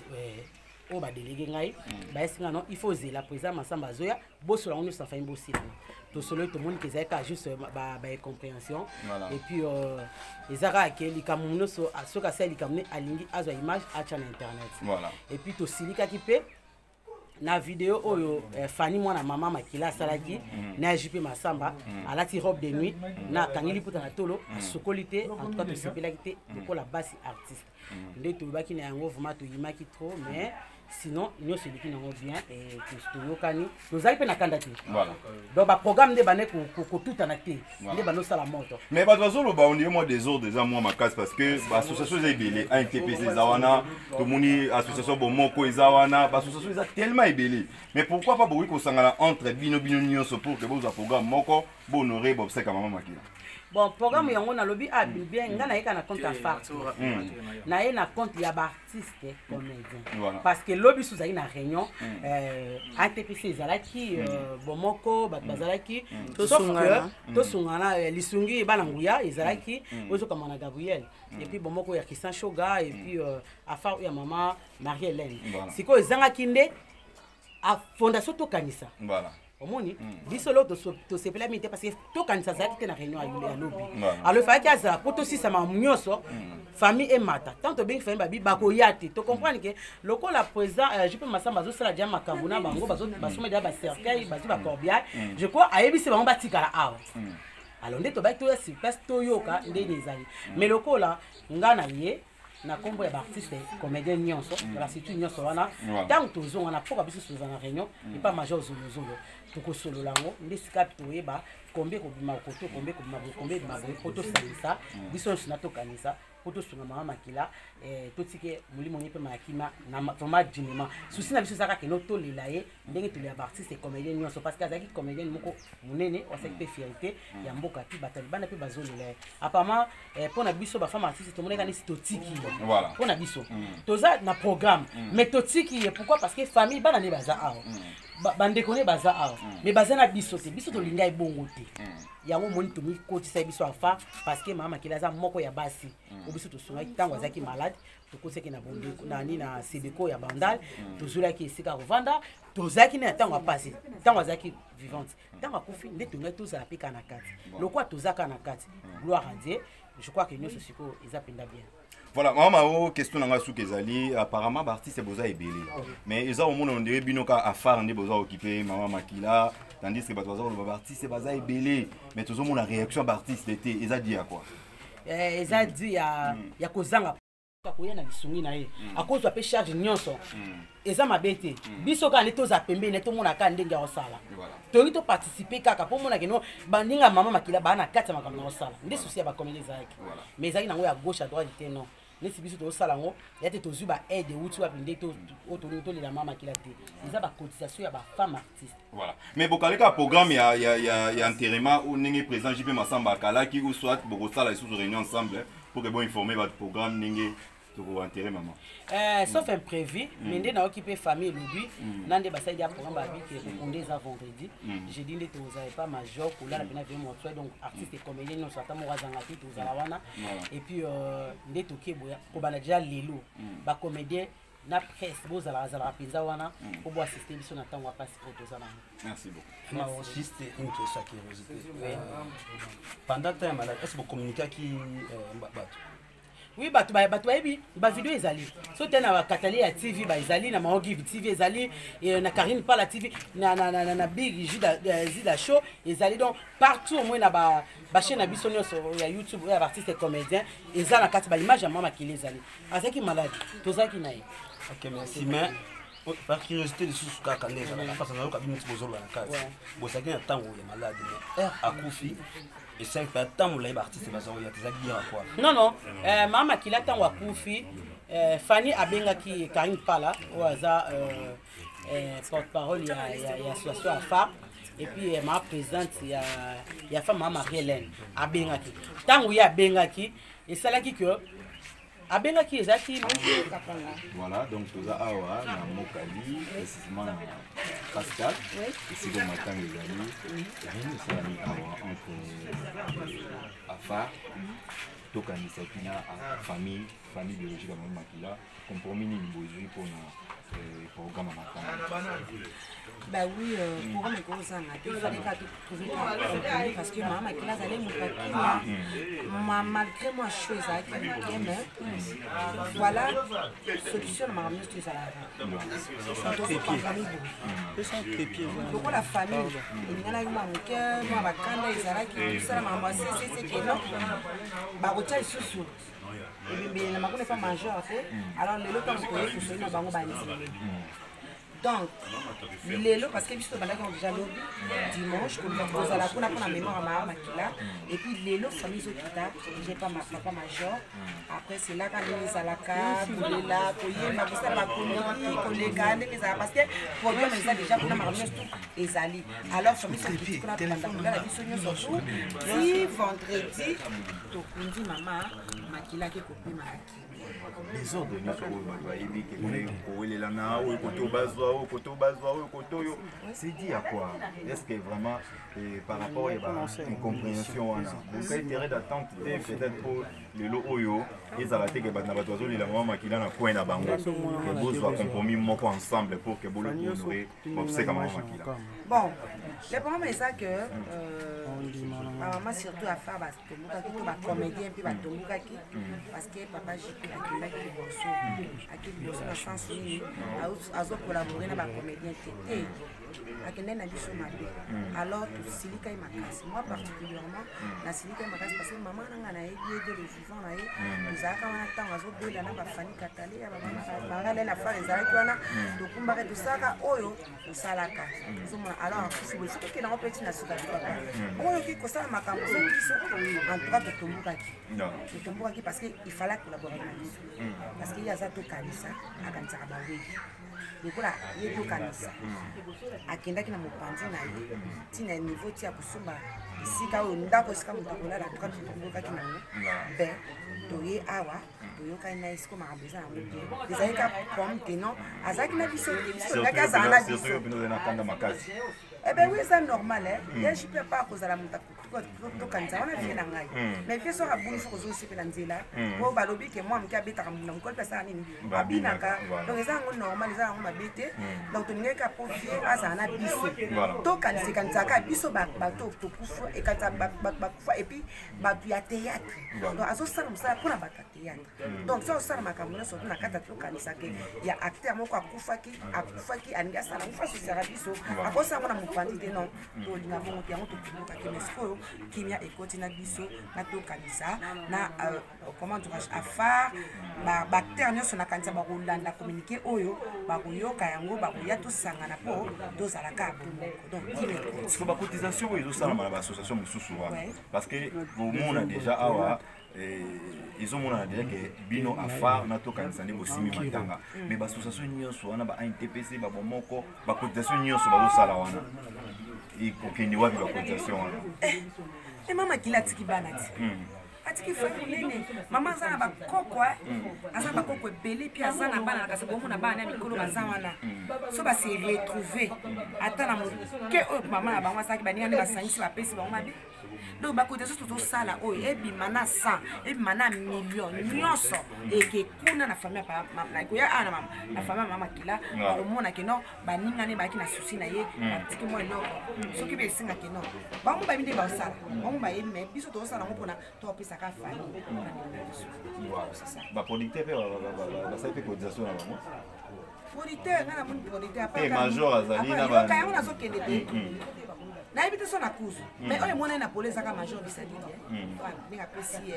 oh bah délégué ngai bah est-ce que non il faut oser la présidente Massamba Zoya bosso la on ne s'en fait bosser tout seul tout le monde qui est juste bah compréhension et puis les ara que les camuno so ka ça les camuno alingi azo image à channel internet voilà et puis to silika qui peut na vidéo oyo Fanny mwana mama makila salaki na JP Massamba alati robe de nuit na kangili puta na tolo sokolité en tout cas to sepela kité pour la basse artiste ndé to baki na yango vraiment to yimaki trop mais sinon nous celui qui n'ont bien et que nous cani nous allons na kandati voilà donc ba programme de bané ko tout en acté de bano sala moto mais ba dozo lo ba on est moi des autres déjà moi ma casse parce que association ezebele ANTPC zawana to moni association bomoko ezawana ba association eza tellement ebele mais pourquoi pas boui ko sangala entre bino nyonso pour que vous a programme moko bo honorer bob seka mama makila. Bon, programme yango na lobby a bien ngana yeka na compte à facture. Na ye na compte ya ba artiste comédien. Parce que lobby sous na réunion ATPC zalaki bomoko bazalaki sauf que to sungana lisungi bana nguya ezalaki ozo kama na Gabriel et puis bomoko ya Christian Shoga et puis afa ya maman Marie-Hélène. Siko ezanga kinde a fondation to kanisa. Voilà. Omoni biso lo to sepela mite parce que to kanisa za kite na réunion ya lobby alors fa kaza poto si sama munyoso famille et mata tant to bien famille babi bako yati to comprendre que loko la président JP Massamba zo sala dia makambo na bango bazo basome dia ba cercueil bazo ba corbière je crois ayebisi bango batikala awa alors nde to ba to si place to yoka nde nezali mais loko la ngana ye na kombo ya artiste comédien nyonso la situ nyonso wana tant to zo na poka biso so na réunion et pas major zolo toko solo lango ndesika toyeba combien ko bima koto combien ko bima combien de mago koto salisa biso na to kanisa koto sunga mama makila totike mulimo nyepe makima na format dinema souci na biso saka ke no to lelaye ndenge to ya artiste comédien nyonso parce que azaki comédien moko munene o sekte fierté ya mboka ti batalibana pe bazolelaye apparemment pour na biso ba femme artiste to moneka ni totiki voilà pour na biso toza na programme mais totiki pourquoi parce que famille bana ne baza awo bandekone baza awa mais baza na biso te biso tolinga ebongo te yango moni tomikotisa biso afa parce que mama makila aza moko ya basi o biso tosungaki ntango azalaki malade tokosaki na bondeko nani na sebeko ya bandal tozulaki esika kovanda tozalaki na ntango apasi ntango azalaki vivante ntango akufi nde tongai tozala mpe kaka na kati lokwa tozaka na kati gloire à Dieu je crois que nyonso sikoyo eza mpenza bien. Voilà, maman, question nanga sou kezali apparemment l'artiste est boza ebélé. Mais ils ont on dirait binoka afar ndé boza occupé maman Makila tandis que bato boza artiste baza ebélé mais tout le monde la réaction d'artiste était ils a dit à quoi? Ils a dit ya kozanga koya na lisungi na ye akozwa pe charge nyonso eza mabete biso ka ne toza pembe ne to mona ka ndenge ya osala tongi to participer kaka po mona keno bandinga mama Makila bana kata makambo na osala ndi souci ya ba comédie zaki mais ezaki nango ya gauche à droite te non nesi biso tosala ngo yate tozwi ba aide uti wapi nde to lela mama Makila te eza ba cotisation ya ba femme artiste. Voilà, mais bokaleka programme ya enterrement ou ningi président JP Massamba kalaki ou soit bokosala sous réunion ensemble pour que bon informer votre programme ningi pour enterrer maman. Sauf imprévu, mais nde na occupé famille lobby nande basali ya programme ba bi que on des vendredi. J'ai dit nde tozala pas major pour là na bien mon donc artiste et comédien nous sata mo wazanga ti tozala wana et puis nde toke boya ko bana déjà lelo ba comédien na presse bozala zala penza wana pour bo assister biso na tango passe pour tozala. Merci beaucoup. Mais juste une question à curiosité. Pendant ta malade, est-ce que vous communiquez qui oui bato bayebi ba vidéo ezali so tena ba katali ya TV ba ezali na Maogive TV ezali na Karine Pala TV na Big Zida Show ezali donc partout au moins na ba chaîne na biso nyonso ya YouTube ya artiste et comédien ezala kati ba image ya mama Makila ezali azaki malade tozaki na ye. OK merci mais par curiosité de sous kaka ndeka parce que na kabini tibozolo na kati bosaki na tango ya malade mais akufi et c'est pas tant les artistes bazo ya tezaki bien quoi. Non mama Makila tango akufi Fanny abengaki Karine Pala ou aza porte-parole ya association AFA et puis ma présidente ya femme mama Marie-Hélène abengaki tango ya abengaki et salaki que abengaki ezaki voilà donc toza awa na Mokali précisément na Pascal et c'est comme matin ezali rien salami awa entre afa tokanisaki na famille biologique ya mama Makila compromis nini bozwi mpona programme ya makambo. Bah oui, pour me causer il fallait trouver parce que maman Makila allait me malgré moi chose à voilà solution ma ramener tout ça là. Donc la famille il y en a eu mon cœur moi bakanda ezala ki ça maman c'est que non ba rotia sous mais la maman n'est pas majeur alors les lots quand on est sur le bango bani. Donc, lelo parce que biso bandaki déjà lobby dimanche comme vous allez pour la mémoire à mama Makila et puis lelo famille zokita j'ai pas ma papa major après c'est là quand les alaka bulela koyema parce que ba communauté koleka ndenge za parce que problème ça déjà pour ma remise tout ezali alors famille zokita pour la biso nyo surtout si vendredi to kundi mama Makila ke kopema les ordres de notre bayebi que on est là na ou koto bazwa koto c'est dit à quoi est-ce que vraiment par rapport à une compréhension wana donc intérêt d'attente peut-être pour les lo oyo ils allaient que na bato bazoli la mama Makila na coin na bango que bozwa compromis moko ensemble pour que bolo honorer c'est comme mama Makila. Bon le problème est ça que maman surtout à faire parce que ba comédien puis ba tombukaki parce que papa JP akilaki bosso na sens ni azo collaborer na ba comédien tété akende na biso mabe alors tout silika makasi moi particulièrement na silika makasi parce que maman nanga na yé de le vivant na yé ezaka wana tango azo bela na ba Fanny Katale ya ba mama na fa ezalaki wana to kumbaka to saka oyo osalaka alors si vous savez que na opeti na suka papa oyo ki kosala makambo ça biso en tout cas to tombukaki parce que il fallait collaborer na biso parce qu'il y a ça to kanisa akanisa ba webi donc là il to kanisa akendaki na mopanzi na ye ntina niveau ti ya kosomba esika oyo ndako esika moto akolala tukaki nango be toye awa toyokani na esiko makambo eza yango bien ezali ka pomme te non azalaki na biso te biso ngaki azala na biso ebe wi eza normal ye jipe pa akozala moto tokanisa wana vie na ngai mais vie soki abuni fo kozosepela nzela po balobi ke mwa moke abetaka na mokoli mpe asala nini abinaka donc eza yango normal eza yango mabe te donc tolingaki ka po vie azala na biso tokanisakanisaka biso bato tokufa ekanisa bakufa epuis bato ya théâtre donc azosala mosala mpona bato ya théâtre donc so osala makambo nyonso to na kati ya tokanisake ya acteur moko akufaki alingi asala kufa sosiaka biso akosala ngo na mopanzi te non tolinga bongo te yango tokilokaki mais sikoyo kimia ekoti na biso na tokanisa na comment dirais-je afar baacteur nyonso na kanisa bakolanda communiqué oyo bakoyoka yango bakoya tosangana mpo tozalaka apo moko donc kimia ekoti bacotisation oyo ezosalama na baassociation mosusu wana parce que bomona déjà awa ezomonana déjà ke bino afar na tokanisa nde bosimi matanga mais baassociation nyonso wana ba ANTPC babomoko bacotisation nyonso bazosala wana okende wapi bacotisation wana mama kila atiki bana ti atiki fai monene mama aza na bakoko aza na bakoko ebele mpe aza na bana na kasi bomona bana ya mikolo baza wana so base retrouve ata na moke oyo mama na bango azalaki baninga nde basangisi bapesi bango mabe donc bacotisation tozosala oyo ebima na 100 ebima na million nyonso eke kuna na famille nakoya ana na famille mama kila bakomona ke non baninga nde bayaki na susi na ye batiki mwa eloko soki mpe esingaki non bango bayebi nde baosala bango bayebi me biso tozosala yango mpona topesaka famille baproducteur mpe basali mpe cotisation na bango producteur nga na moni producteur major azali yoka yango nazokende te nayebi te so na kuzu mais oyo emonani na polo ezaka major bisalili ndenge apesi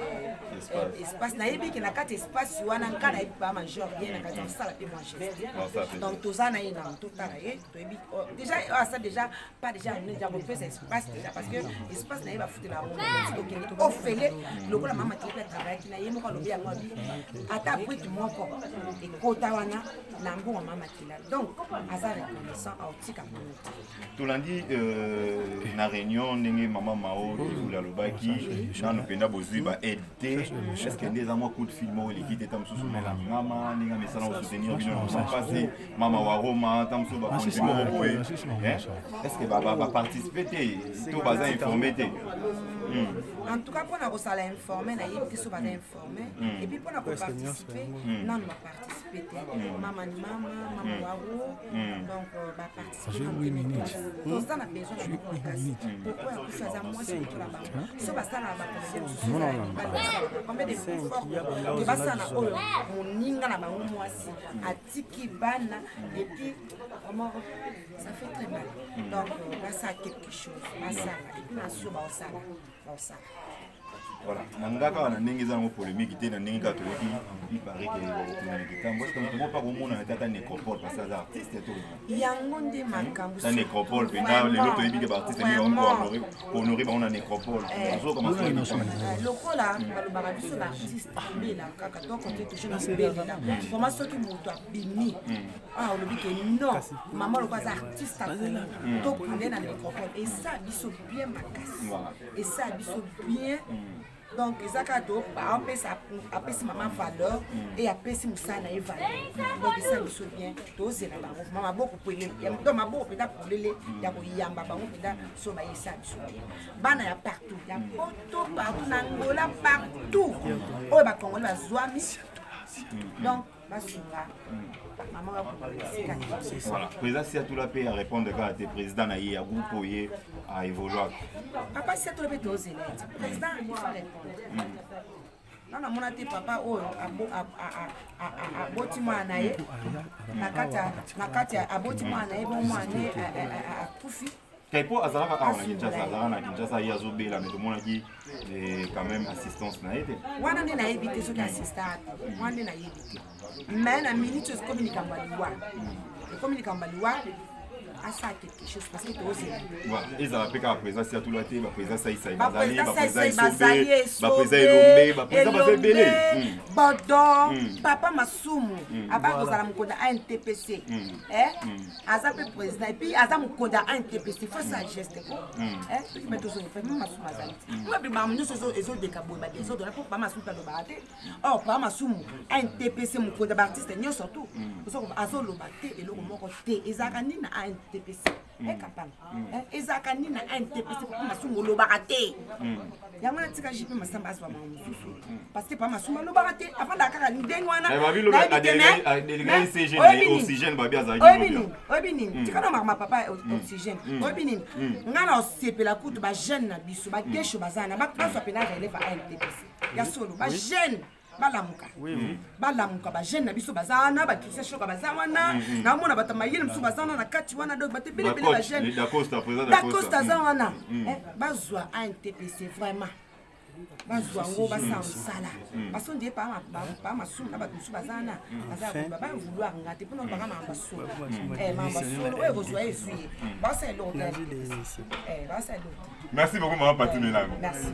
espace nayebi ke na kati espace wana nka nayebi pa major ye na kati osala mpe mwa geste donc toza na ye na totala ye toyebi déjà asa déjà pas déjà déjà bopesa espace déjà parce que espace na ye bafutela yango tokende ofele lokola mama tiyebi atravaillaki na ye moko alobi yango abi ata apwiti moko ekota wana na mbongo mama kila donc aza reconnaissant aotika mono tolandi na réunion ndenge mama mao lula lobaki nano penda bozwi ba aide est-ce que ndeza mwa coup de film oyo eleki te ta mosusu mama ndenge amesana osoutenir bino na passé mama wa Roma ta mosusu bakonzi moko boye est-ce que baparticipe te to baza informé te en tout cas mpona kosala informé nayebi te so baza informé et puis mpona koparticipe nano baparticipe te mama ni mama waro donc baparticipe toza na besoin na bango makasi pourquoi akufi aza mwasi motola bango so basala na bakomite mosusu combien de fort ke basala oyo moninga na bango mwasi atiki bana et puis vraiment ça fait très mal donc basala quelque chose basala et puis nasusu baosala voilà nangaka wana ndenge eza nango polémique te na ndenge kaka toyoki ipare ke okundana kitambo est-ce que moto moko mpa komona na tata nécropole parce que aza artiste to yango nde makambo ta nécropole mpena lelo toyebi ke baartiste ndenge honore bango na nécropole lokola balobaka biso na artiste mbela kaka tokote toujours na kobelela vraimen soki moto abimi olobi ke non mama lokola aza artiste akoma tokunde na nécropole esa biso bien makasi esa biso bien donc ezaka to apesi mama valeur et apesi mosala na ye valeur donc esa biso bien tozela bango mama maboko pele donc maboko mpenza polele ya koyamba bango mpenza so bayesa biso bien bana ya partout ya poto partout na ngola partout oyo bakongoli bazwami donc basunga mama voilà président Siatoula pe a répondre ka te président na ye a groupe ye a évoluer papa Siatoula pe tozela président il faut répondre nana mona te papa oyo aboti mwana na ye na kati aboti mwana na ye bo mwana akufi Kaipo azalaka awa na Kinshasa azalaka na Kinshasa ye azobela mais tomonaki quand même assistance na ye te wana nde nayebi te soki assistant wana nde nayebi te mais na minute ekomi likambo ya liwa à ça quelque chose parce que tu oses. Voilà, ils ont appelé à présent si à tout le temps, présent ça il ba papa masumu abakozala mokonda a NTPC aza pe président et puis aza mokonda a NTPC faut ça geste ko soki bato so fait même masumu azali moi bi mamu nyonso ezo dekaboye ba ezo dona pour papa masumu taloba te or papa masumu a NTPC mokonda ba artiste nyonso tout azoloba te eloko moko te ezalaka nini na a NTPC ekapana ezalaka nini na a NTPC papa masumu olobaka te yango natika jipe masamba azwa mama mosusu parce que papa masumu olobaka te avant dakaka ndenge wana oybinini tikana mama papa oxygène oybinini ngana osepela kutu bajeune na biso bagesho bazana bazwa pena relève a NTPC ya solo bajeune balamuka bajeune na biso baza wana bakirisa shoka baza wana naomona bato mayele mosusu baza wana na kati wana donc bato ebelebele bajeune dacosta aza wana bazwa a NTPC vraiment bazwa ngo basala mosala basondie pa masumu na bato mosusu baza wana bavouloir nga te mpona banga mambasolo mambasolo oyo kozwa esuye basala eloko Merci beaucoup, maman Patou Mélango. Merci.